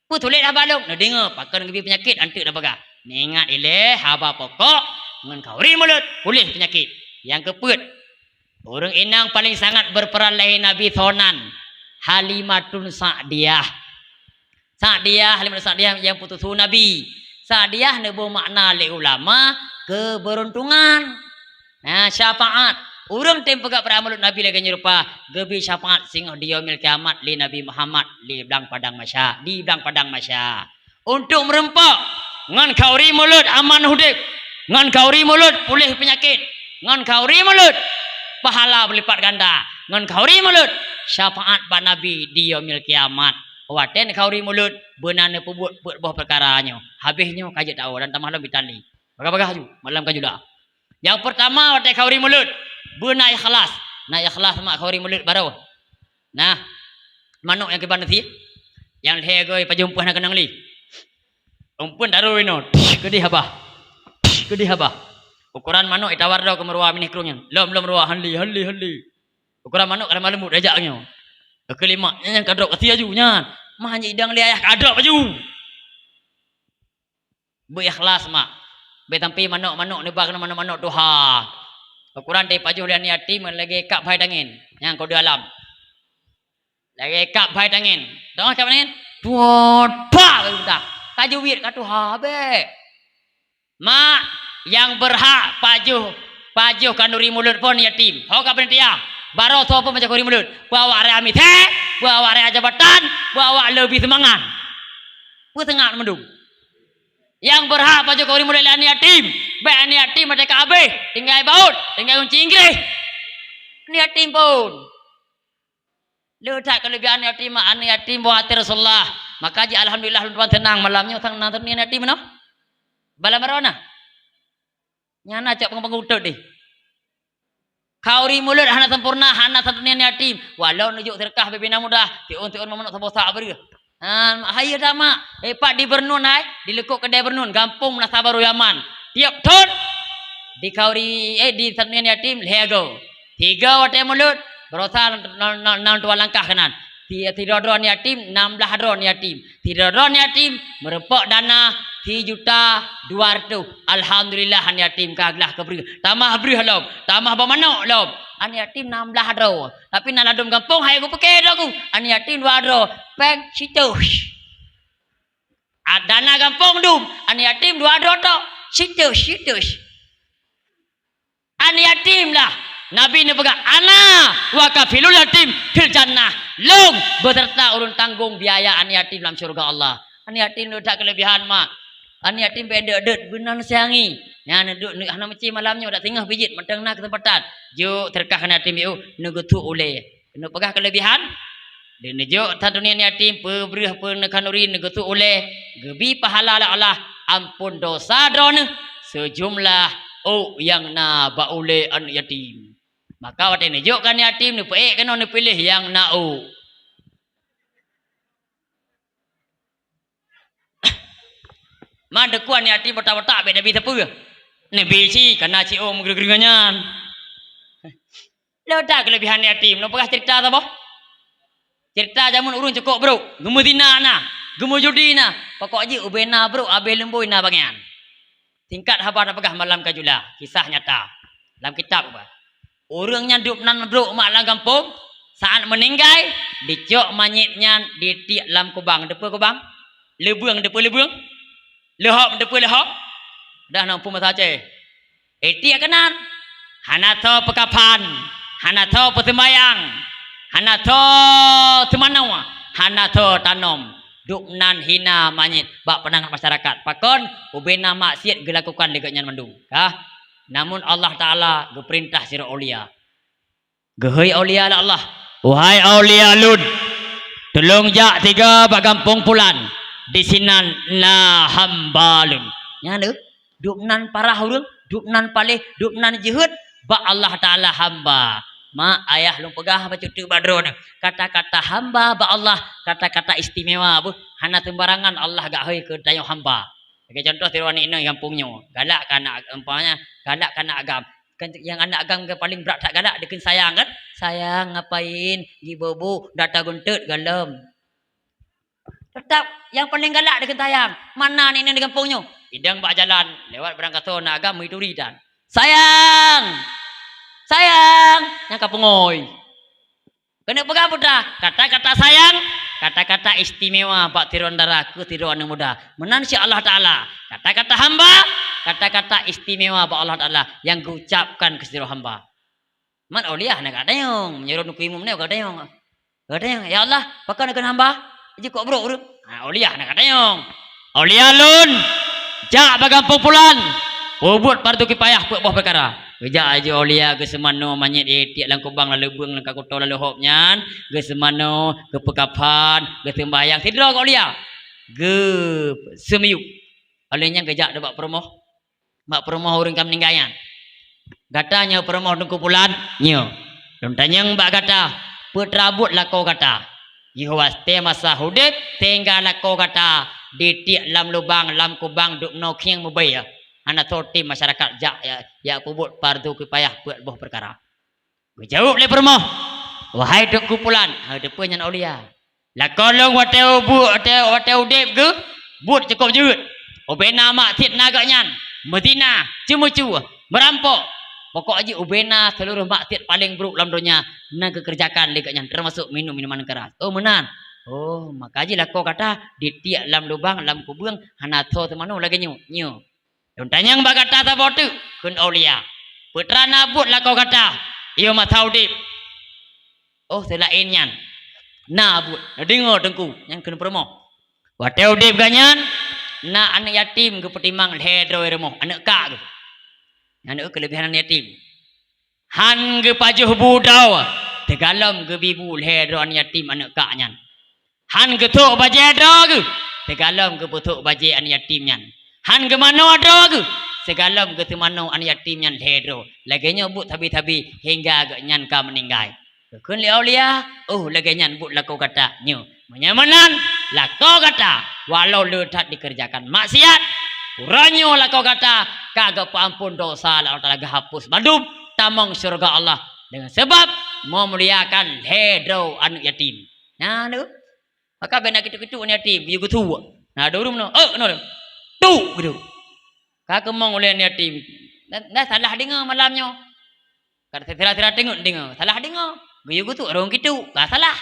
Tulis dah balung. Nak dengar. Pakai dengan penyakit. Antuk dah pegang. Ingat ilih. Haba pokok. Dengan kauri mulut. Pulih penyakit. Yang keput. Orang inang paling sangat berperan lain Nabi Thonan. Halimatun Sa'diyah. Halimatun Sa'diyah yang putus Nabi. Sa'diyah nebo makna oleh ulama keberuntungan. Nah, syafaat. Orang tempo gak peramulut Nabi lagi nyerupa gebi syafaat sing di yaumil kiamat li Nabi Muhammad di belang padang masya. Untuk merempak ngan kauri mulut aman hudib, ngan kauri mulut pulih penyakit, ngan kauri mulut pahala berlipat ganda, ngan kauri mulut syafaat ba Nabi di yaumil kiamat. Waten kauri mulut benane pebut buah perkaranya. Habisnya kajak tahu dan tamah lebih tani. Bagah-bagah ju malam kajuda. Yang pertama waten kauri mulut benar ikhlas. Nah ikhlas mak kauri mulut baru. Nah manuk yang keban nanti yang hegoi pajumpuh nak kenang li. Umpun daru ino. Kedih apa? Ukuran manuk itawar dah ke meruah minih kerungnya. Lom ruah hanli. Ukuran manuk kada malemut ajaknya. Kelima yang kadrok ketia junya. Mah hanya idang li ayah kadrok baju. Bu ikhlas mak. Be tampi manuk ni bak manuk Tuhan. Ukuran dari paju dan yatim lagi kap bahai dangin. Yang kau di alam. Lagi kap bahai dangin. Tengok kap dangin. Tuat. Kaju wir katu habe. Mak yang berhak paju kanuri mulut pun yatim. Hau kap dia. Baru tu apa macam kuri mulut. Bawa area amit. Bawa area jabatan. Bawa lebih semangat. Buat tengah mendung. Yang berhak paju kuri mulut ani yatim. Baik ani yatim ada kabeh. Tinggal baut. Tinggal kunci Inggris. Ani yatim pun. Letak kelebihan yatim. Ani yatim buat Rasulullah. Maka ji alhamdulillah tuan tenang malamnya tang nang ni yatim mana? Bala marona. Nyana cak pengutut deh. Kauri mulut hana sempurna hana satunya yatim. Walau nujuk terkah bebina mudah. Tiun memenuk sabar beri. Hayya dah mak. Pak di Bernun hai. Di lekuk kedai Bernun. Gampung nak sabar Yaman. Tiap ton. Di kauri di satunya yatim lego. 3 watai mulut. Berosa 6 langkah kanan. Tidak dron yatim 16 dron yatim. Tidak dron yatim merepok dana 3.200. Alhamdulillah an yatim kaglah keberi. Tamah beri halom. Tamah bermanuk lom. An yatim 16 dron. Tapi nak ladum kampung hai aku pakai aku. An yatim 2 dron. Peng situ. Dana kampung dum. An yatim 2 dron tok. Situ. An yatim lah. Nabi ni pegang ana wa kafilul yatim fil jannah. Long beserta urun tanggung biaya an yatim dalam syurga Allah. An yatim tu tak kelebihan mak. An yatim beda det benar sayangi. Yang duduk hana meci malamnya dak tengah pijit mentang nak kesempatan. Jo terkah an yatim eu negutu oleh. Kena pegah kelebihan. Dan jo tantunia yatim pebrih penekanuri negutu oleh. Gebi pahala Allah ampun dosa drone sejumlah yang na baule an yatim. Maka waktu ni jok kan yatim ni peik kena ni pilih yang nau. Mana kuan yatim bertak-bertak be Nabi siapa? Nabi si kena si om gereng-gerengan. Ledak kelebihan yatim. Nak pernah cerita apa? Cerita zaman urun cukup bro. Gemu zina na, gemu judi na. Pokok je ubena bro, abe lemboi na bagian. Tingkat habar nak pegah malam kajula. Kisah nyata dalam kitab apa? Orangnya duduk nan bro mak lang kampung saat meninggal dicok manyitnya di tiak lam kubang depa kubang lebuang depa lebuang lehop depa lehop dah nampu masa ce tiak kanan hana tho pekapan hana tho pesembayang hana tho temanawa hana tho tanom duk nan hina manyit bak penangan masyarakat pakon ubena maksiat gelakukan legaknya mendung kah. Namun Allah Ta'ala berperintah sirah aulia. Gehai aulia lah Allah. Wahai aulia lun. Tolong jak 3 bak kampung pulan. Di sinan na hamba lun. Yang ada. Duk nan parah urang. Duk nan palih. Duk nan jihud. Bak Allah Ta'ala hamba. Mak ayah lung pegah baca tu badron. Kata-kata hamba bak Allah. Kata-kata istimewa. Hana tembarangan Allah gak hai ke dayung hamba. Bagi contoh tiruan ini kampungnya. Galak kan anak umpamanya galak kan anak agam. Kan yang anak agam ke paling berat tak galak dekin sayang kan? Sayang ngapain? Gi bobo data guntet galam. Tetap yang paling galak dekin sayang. Mana ni di kampungnya? Idang bak jalan lewat berangkat tu nak agam mituri dan. Sayang. sayang, yang kapungoi. Kena pegang putra, kata-kata sayang, kata-kata istimewa Pak tiruan daraku, tiruan yang muda. Menansi Allah Ta'ala. Kata-kata hamba, kata-kata istimewa Pak Allah Ta'ala yang diucapkan ke seluruh hamba. Man auliah nak kata yang menyuruh nuku imam ni kata yang. Kata yang, ya Allah, pakai nak hamba. Jadi kok bro. Auliah nak kata yang. Auliah lun, jak bagang pempulan. Buat partu kipayah buat buah perkara. Kejak aja aulia ke semano manyet tiak lang kubang lalu beng lang kakuto lalu hop nyan ke semano ke pekapan ke tembayang tidur kau aulia ke semiuk olehnya kejak dapat promoh mak promoh orang kam ninggayan katanya promoh dengku pulan nyo dan tanyang mbak kata putrabut lah kau kata Yehuwas te masa hudip tinggal lah kau kata di tiak lam lubang lam kubang duk no kiang mubaya anak torti masyarakat ya kubut pardu kipayah buat buah perkara. Jawab le permoh. Wahai duk kumpulan, depan yang aulia. Lah kolong wateu bu wateu dep ke? But cukup jut. Obena mak tit naga nyan. Medina cemu-cu merampok. Pokok aja ubena seluruh mak tit paling buruk dalam dunia nang kekerjakan le nyan termasuk minum minuman keras. Oh menan. Oh maka aja lah kau kata di tiak lam lubang lam kubung hanato temanu lagi nyu. Dan tanya mbak kata tak botu kun aulia. Putra nabut lah kau kata. Iyo mat tahu dip. Oh selain nyan. Nabut. Dengar dengku yang kena promo. Wateu dip ganyan. Na anak yatim ke petimang hedro remoh anak kak ke. Anak kelebihan anak yatim. Han ke pajuh budau. Tegalam ke bibu hedro anak yatim anak kak nyan. Han ke tok baje hedro ke. Tegalam ke putuk baje anak yatim nyan. Han ke mana ada ke? Segalam ke temano an yatim nyan hedro. Lagi nyobut tabi-tabi hingga agak nyan ka meninggal. Kun li aulia, oh lagi nyan but lakau kata nyu. Menyamanan lakau kata walau letat dikerjakan maksiat. Uranyo lakau kata kagak paampun dosa Allah Taala hapus badum tamong surga Allah dengan sebab memuliakan hedro anak yatim. Nah tu. Maka bena kitu-kitu anak yatim you tu. Nah dorum no. No. Tu gitu. Kakak mong oleh yatim. Dah salah dengar malamnya. Kata tira-tira dengar. Salah dengar. Guyu tu orang gitu. Gak salah.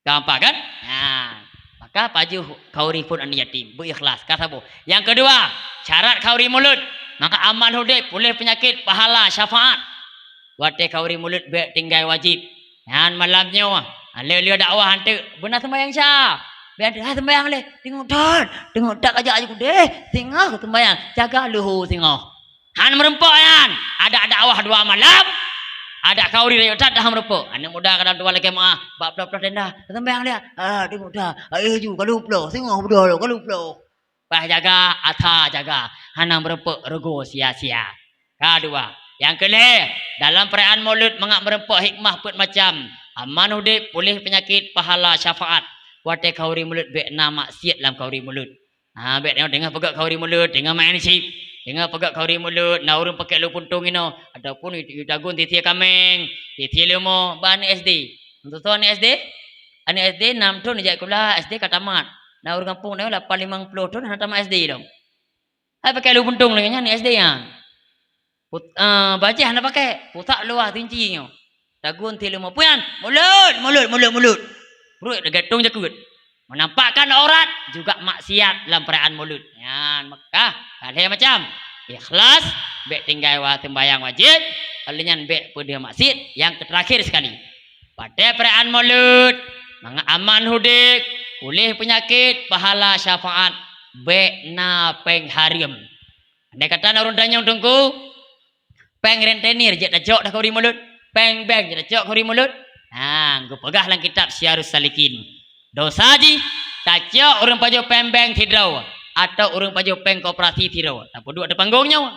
Gampang kan? Nah, maka paju kauri pun an yatim. Berikhlas. Kata bu. Yang kedua, syarat kauri mulut. Maka amal hudib boleh penyakit pahala syafaat. Wate kauri mulut baik tinggal wajib. Dan malamnya Leo dakwah hantu benar sembahyang syah. Biar dah sembahyang le. Tengok tak aja aku deh. Tengok sembahyang. Jaga luhu tengok. Han merempok kan. Ada dakwah 2 malam. Ada kauri dia tak dah merempok. Anak muda kadang 2 lagi maaf. Bab belah tenda. Sembahyang dia. Tengok dah. Ayo ju kalau plo. Tengok betul kalau plo. Bah jaga ata jaga. Han merempok rego sia-sia. Kedua. Yang kelih dalam perayaan Maulid mengak merempok hikmah pun macam aman hudib boleh penyakit pahala syafaat. Wate kauri mulut bek nama maksiat dalam kauri mulut. Bek dengar pegak kauri mulut, dengar main sip. Dengar pegak kauri mulut, na urang pakai lu puntung ino. Adapun itu dagun titia kameng, titia lemo ban SD. Untuk tu ani SD? Ani SD 6 tahun je kula SD kat tamat. Na urang kampung na 850 tahun na tamat SD dong. Hai pakai lu puntung lagi ni SD yang. Bajah nak pakai, putak luah tincinya. Dagun titia lemo puan, mulut. Perut dia gatung je kut. Menampakkan aurat juga maksiat dalam perayaan Maulid. Yan Mekah kali macam ikhlas bek tinggal sembahyang wajib, kalinya bek pada maksiat yang terakhir sekali. Pada perayaan Maulid, aman hudik, boleh penyakit, pahala syafaat, bek na peng harim. Andai kata orang tanya tunggu, peng rentenir je dah jok dah kauri Maulid, peng beng je dah jok kauri Maulid. Gue pegah dalam kitab Syiarus Salikin. Dosa ji, tak cok orang pajo pembeng tidraw atau orang pajo peng koperasi tidraw. Tak perlu ada panggungnya.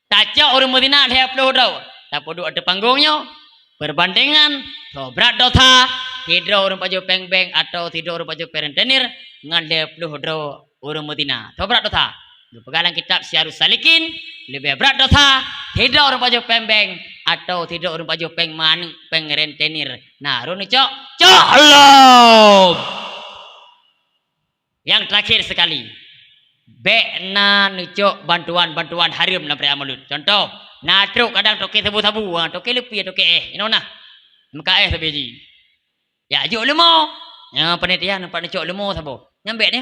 Tak cok orang Medina lihat puluh draw. Tak perlu ada panggungnya. Perbandingan berat dosa tidraw orang pajo pembeng atau tidraw orang pajo perentenir ngan lihat puluh draw orang Medina. Berat dosa. Gue pegah dalam kitab Syiarus Salikin. Lebih berat dosa tidak orang pajo pembeng atau tidak orang pajo peng rentenir. Nah, roni cok Allah. Yang terakhir sekali, Bekna nucuk bantuan harum na pria mulut. Contoh, natruk kadang toke sabu-sabu, toke lepi toke ino nah. Muka sabeji. Ya juk lemo. Ya panitia nampak nucuk lemo sabo. Nyambek ni,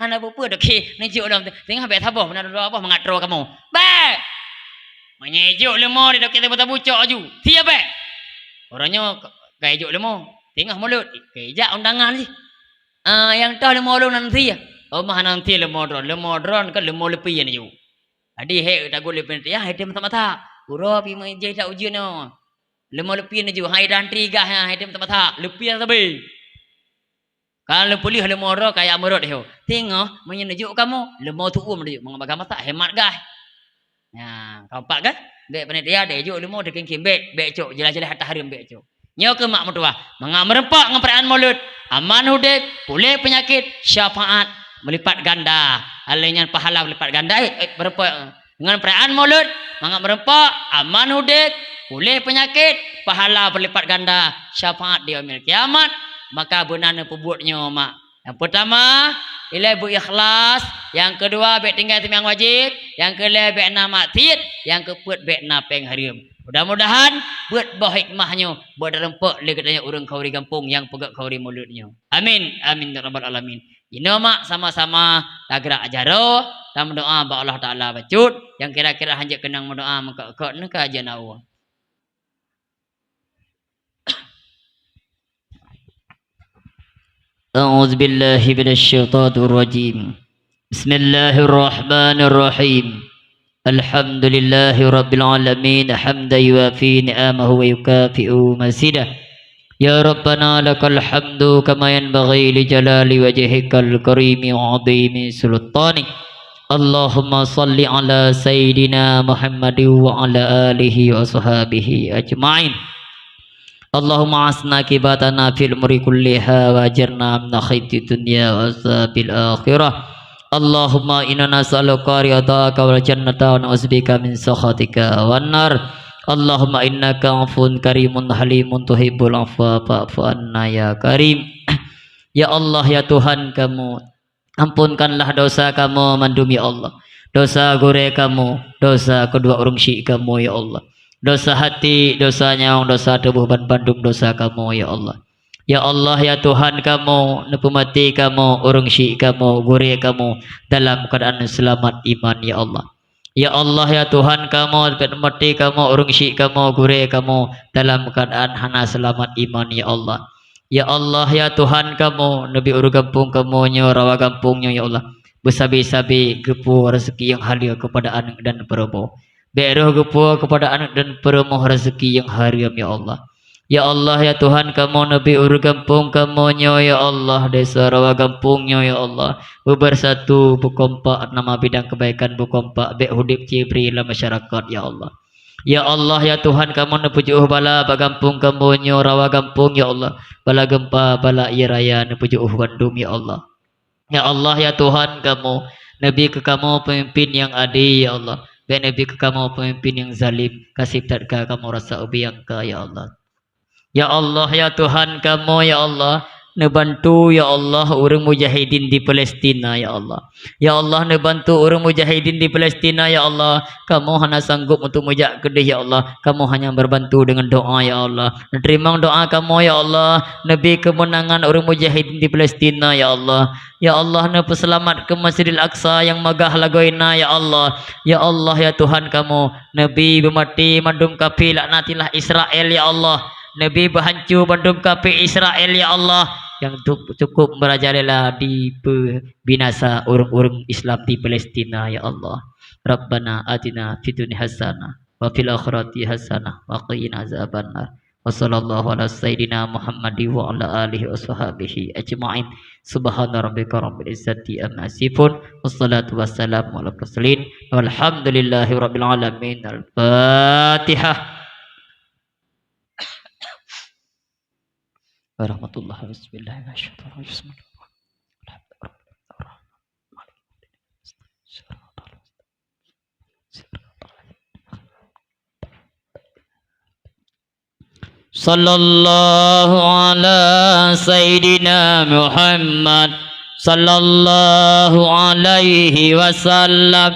ana apa toke nucuk dalam tengah bek sabo benar apa mengatro kamu. Bek. Menyejuk lemo di toke sabu-sabu cok aju. Siap bek. Orangnya kayak juk lemo. Tengah mulut. Kejak undangan sih. Yang tahu lemo lu nanti ya. Oh mah nanti lemo dron kan lemo lepi ya ni ju. Adi he tak boleh penti ya item mata-mata. Uro pi menjai tak ujian no. Lemo lepi ni ju hai dan tiga ha item mata-mata. Lepi sabi. Kalau pulih lemo ro kayak merot he. Tengok menyejuk kamu lemo tu menuju mengabaga mata hemat gah. Ya, kau pak kan? Bek panitia dek juk lemo deking kimbek bek cok jelas-jelas hatta harim bek cok. Nyo ke mak mertua, mengamrempak ngeperaan mulut, aman hudek, pulih penyakit, syafaat melipat ganda. Alainya pahala melipat ganda. Berapa dengan perayaan mulut, mengamrempak, aman hudek, pulih penyakit, pahala berlipat ganda, syafaat di yaumil kiamat. Maka benana pebutnya mak. Yang pertama, ilai bu ikhlas. Yang kedua, bek tinggal yang wajib. Yang kelima, bek na maktid. Yang keempat, bek na pengharim. Mudah-mudahan buat bah hikmahnya, buat rempuk le katanya orang kauri kampung yang pegak kauri mulutnya. Amin. Amin ya rabbal alamin. Ino mak sama-sama lagrak ajaro dan berdoa ba Allah Taala bacut yang kira-kira hanya kenang berdoa maka nak aja nawa. A'udzu billahi minasyaitonir rajim. Bismillahirrahmanirrahim. Alhamdulillahi rabbil alamin hamdan yuafi ni'amahu wa yukafi'u mazidah. Ya Rabbana lakal hamdu kama yanbaghi li jalali wajhikal karimi wa 'azimi sultanik. Allahumma salli ala sayyidina Muhammadin wa ala alihi wa sahbihi ajma'in. Allahumma asna kibatana fil umri kulliha wa ajirna min khaytid dunya wa azabil akhirah. Allahumma inna nas'aluka ridhaka wal jannata wa na'udzubika min sakhatika wan nar. Allahumma innaka 'afuwun karimun halimun tuhibbul 'afwa fa'fu anna ya karim. Ya Allah ya Tuhan kamu, ampunkanlah dosa kamu mandumi Allah. Dosa gore kamu, dosa kedua orang syik kamu ya Allah. Dosa hati, dosa nyawa, dosa tubuh ban bandung dosa kamu ya Allah. Ya Allah ya Tuhan kamu, nepemati kamu, orang syik kamu, gore kamu dalam keadaan selamat iman ya Allah. Ya Allah ya Tuhan kamu, nepemati kamu, orang syik kamu, gore kamu dalam keadaan hana selamat iman ya Allah. Ya Allah ya Tuhan kamu, nabi uru kampung kamu nyo rawa kampungnya ya Allah. Bersabi-sabi gepu rezeki yang halia kepada anak dan perempuan. Beroh gepu kepada anak dan perempuan rezeki yang haram ya Allah. Ya Allah ya Tuhan kamu nabi uru kampung kamu nyo ya Allah, desa rawa kampungnya ya Allah, bersatu berkompak nama bidang kebaikan berkompak bek hudip cibri dalam masyarakat ya Allah. Ya Allah ya Tuhan kamu nepujuh bala bagampung kamu nyo rawa kampung ya Allah, bala gempa bala iya raya nepujuh Bandung ya Allah. Ya Allah ya Tuhan kamu nabi ke kamu pemimpin yang adil ya Allah, bek nabi ke kamu pemimpin yang zalim, kasih tadka kamu rasa ubi yang ka ya Allah. Ya Allah ya Tuhan kamu ya Allah, nebantu ya Allah orang mujahidin di Palestina ya Allah. Ya Allah nebantu orang mujahidin di Palestina ya Allah. Kamu hanya sanggup untuk mujak kedih ya Allah. Kamu hanya berbantu dengan doa ya Allah. Terima doa kamu ya Allah. Nabi kemenangan orang mujahidin di Palestina ya Allah. Ya Allah ne peselamat ke Masjidil Aqsa yang megah lagoina ya Allah. Ya Allah ya Tuhan kamu, Nabi bermati mandum kafir laknatilah Israel ya Allah. Nabi berhancur bandung kafir Israel ya Allah, yang cukup merajalela di binasa orang-orang Islam di Palestina ya Allah. Rabbana atina fid dunya hasanah wa fil akhirati hasanah wa qina azabannar. Wa sallallahu ala sayyidina Muhammadi wa ala alihi wa sahbihi ajma'in. Subhana rabbika rabbil izzati amma yasifun. Wassalatu wassalamu ala mursalin. Walhamdulillahi rabbil alamin. Al-Fatihah. Warahmatullahi wabarakatuh. Sallallahu ala Sayyidina Muhammad sallallahu alaihi wasallam.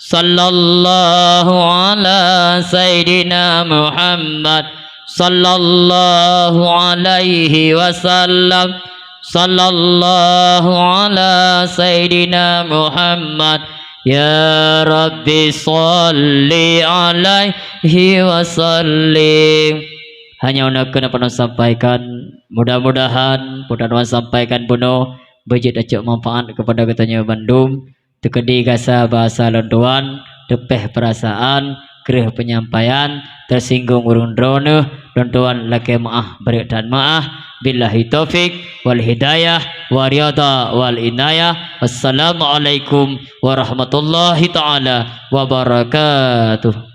Sallallahu ala sayyidina Muhammad sallallahu alaihi wasallam. Sallallahu ala sayyidina Muhammad. Ya Rabbi salli alaihi wasallim. Hanya unakeun apa sampaikan, mudah-mudahan punan sampaikan puno bejit acak manfaat kepada katanya Bandung. Tekedi gasa bahasa londoan, tepeh perasaan, kereh penyampaian, tersinggung urung drone, londoan laki maah beri dan maah. Billahi taufik wal hidayah wa riyadha wal inayah. Wassalamualaikum warahmatullahi taala wabarakatuh.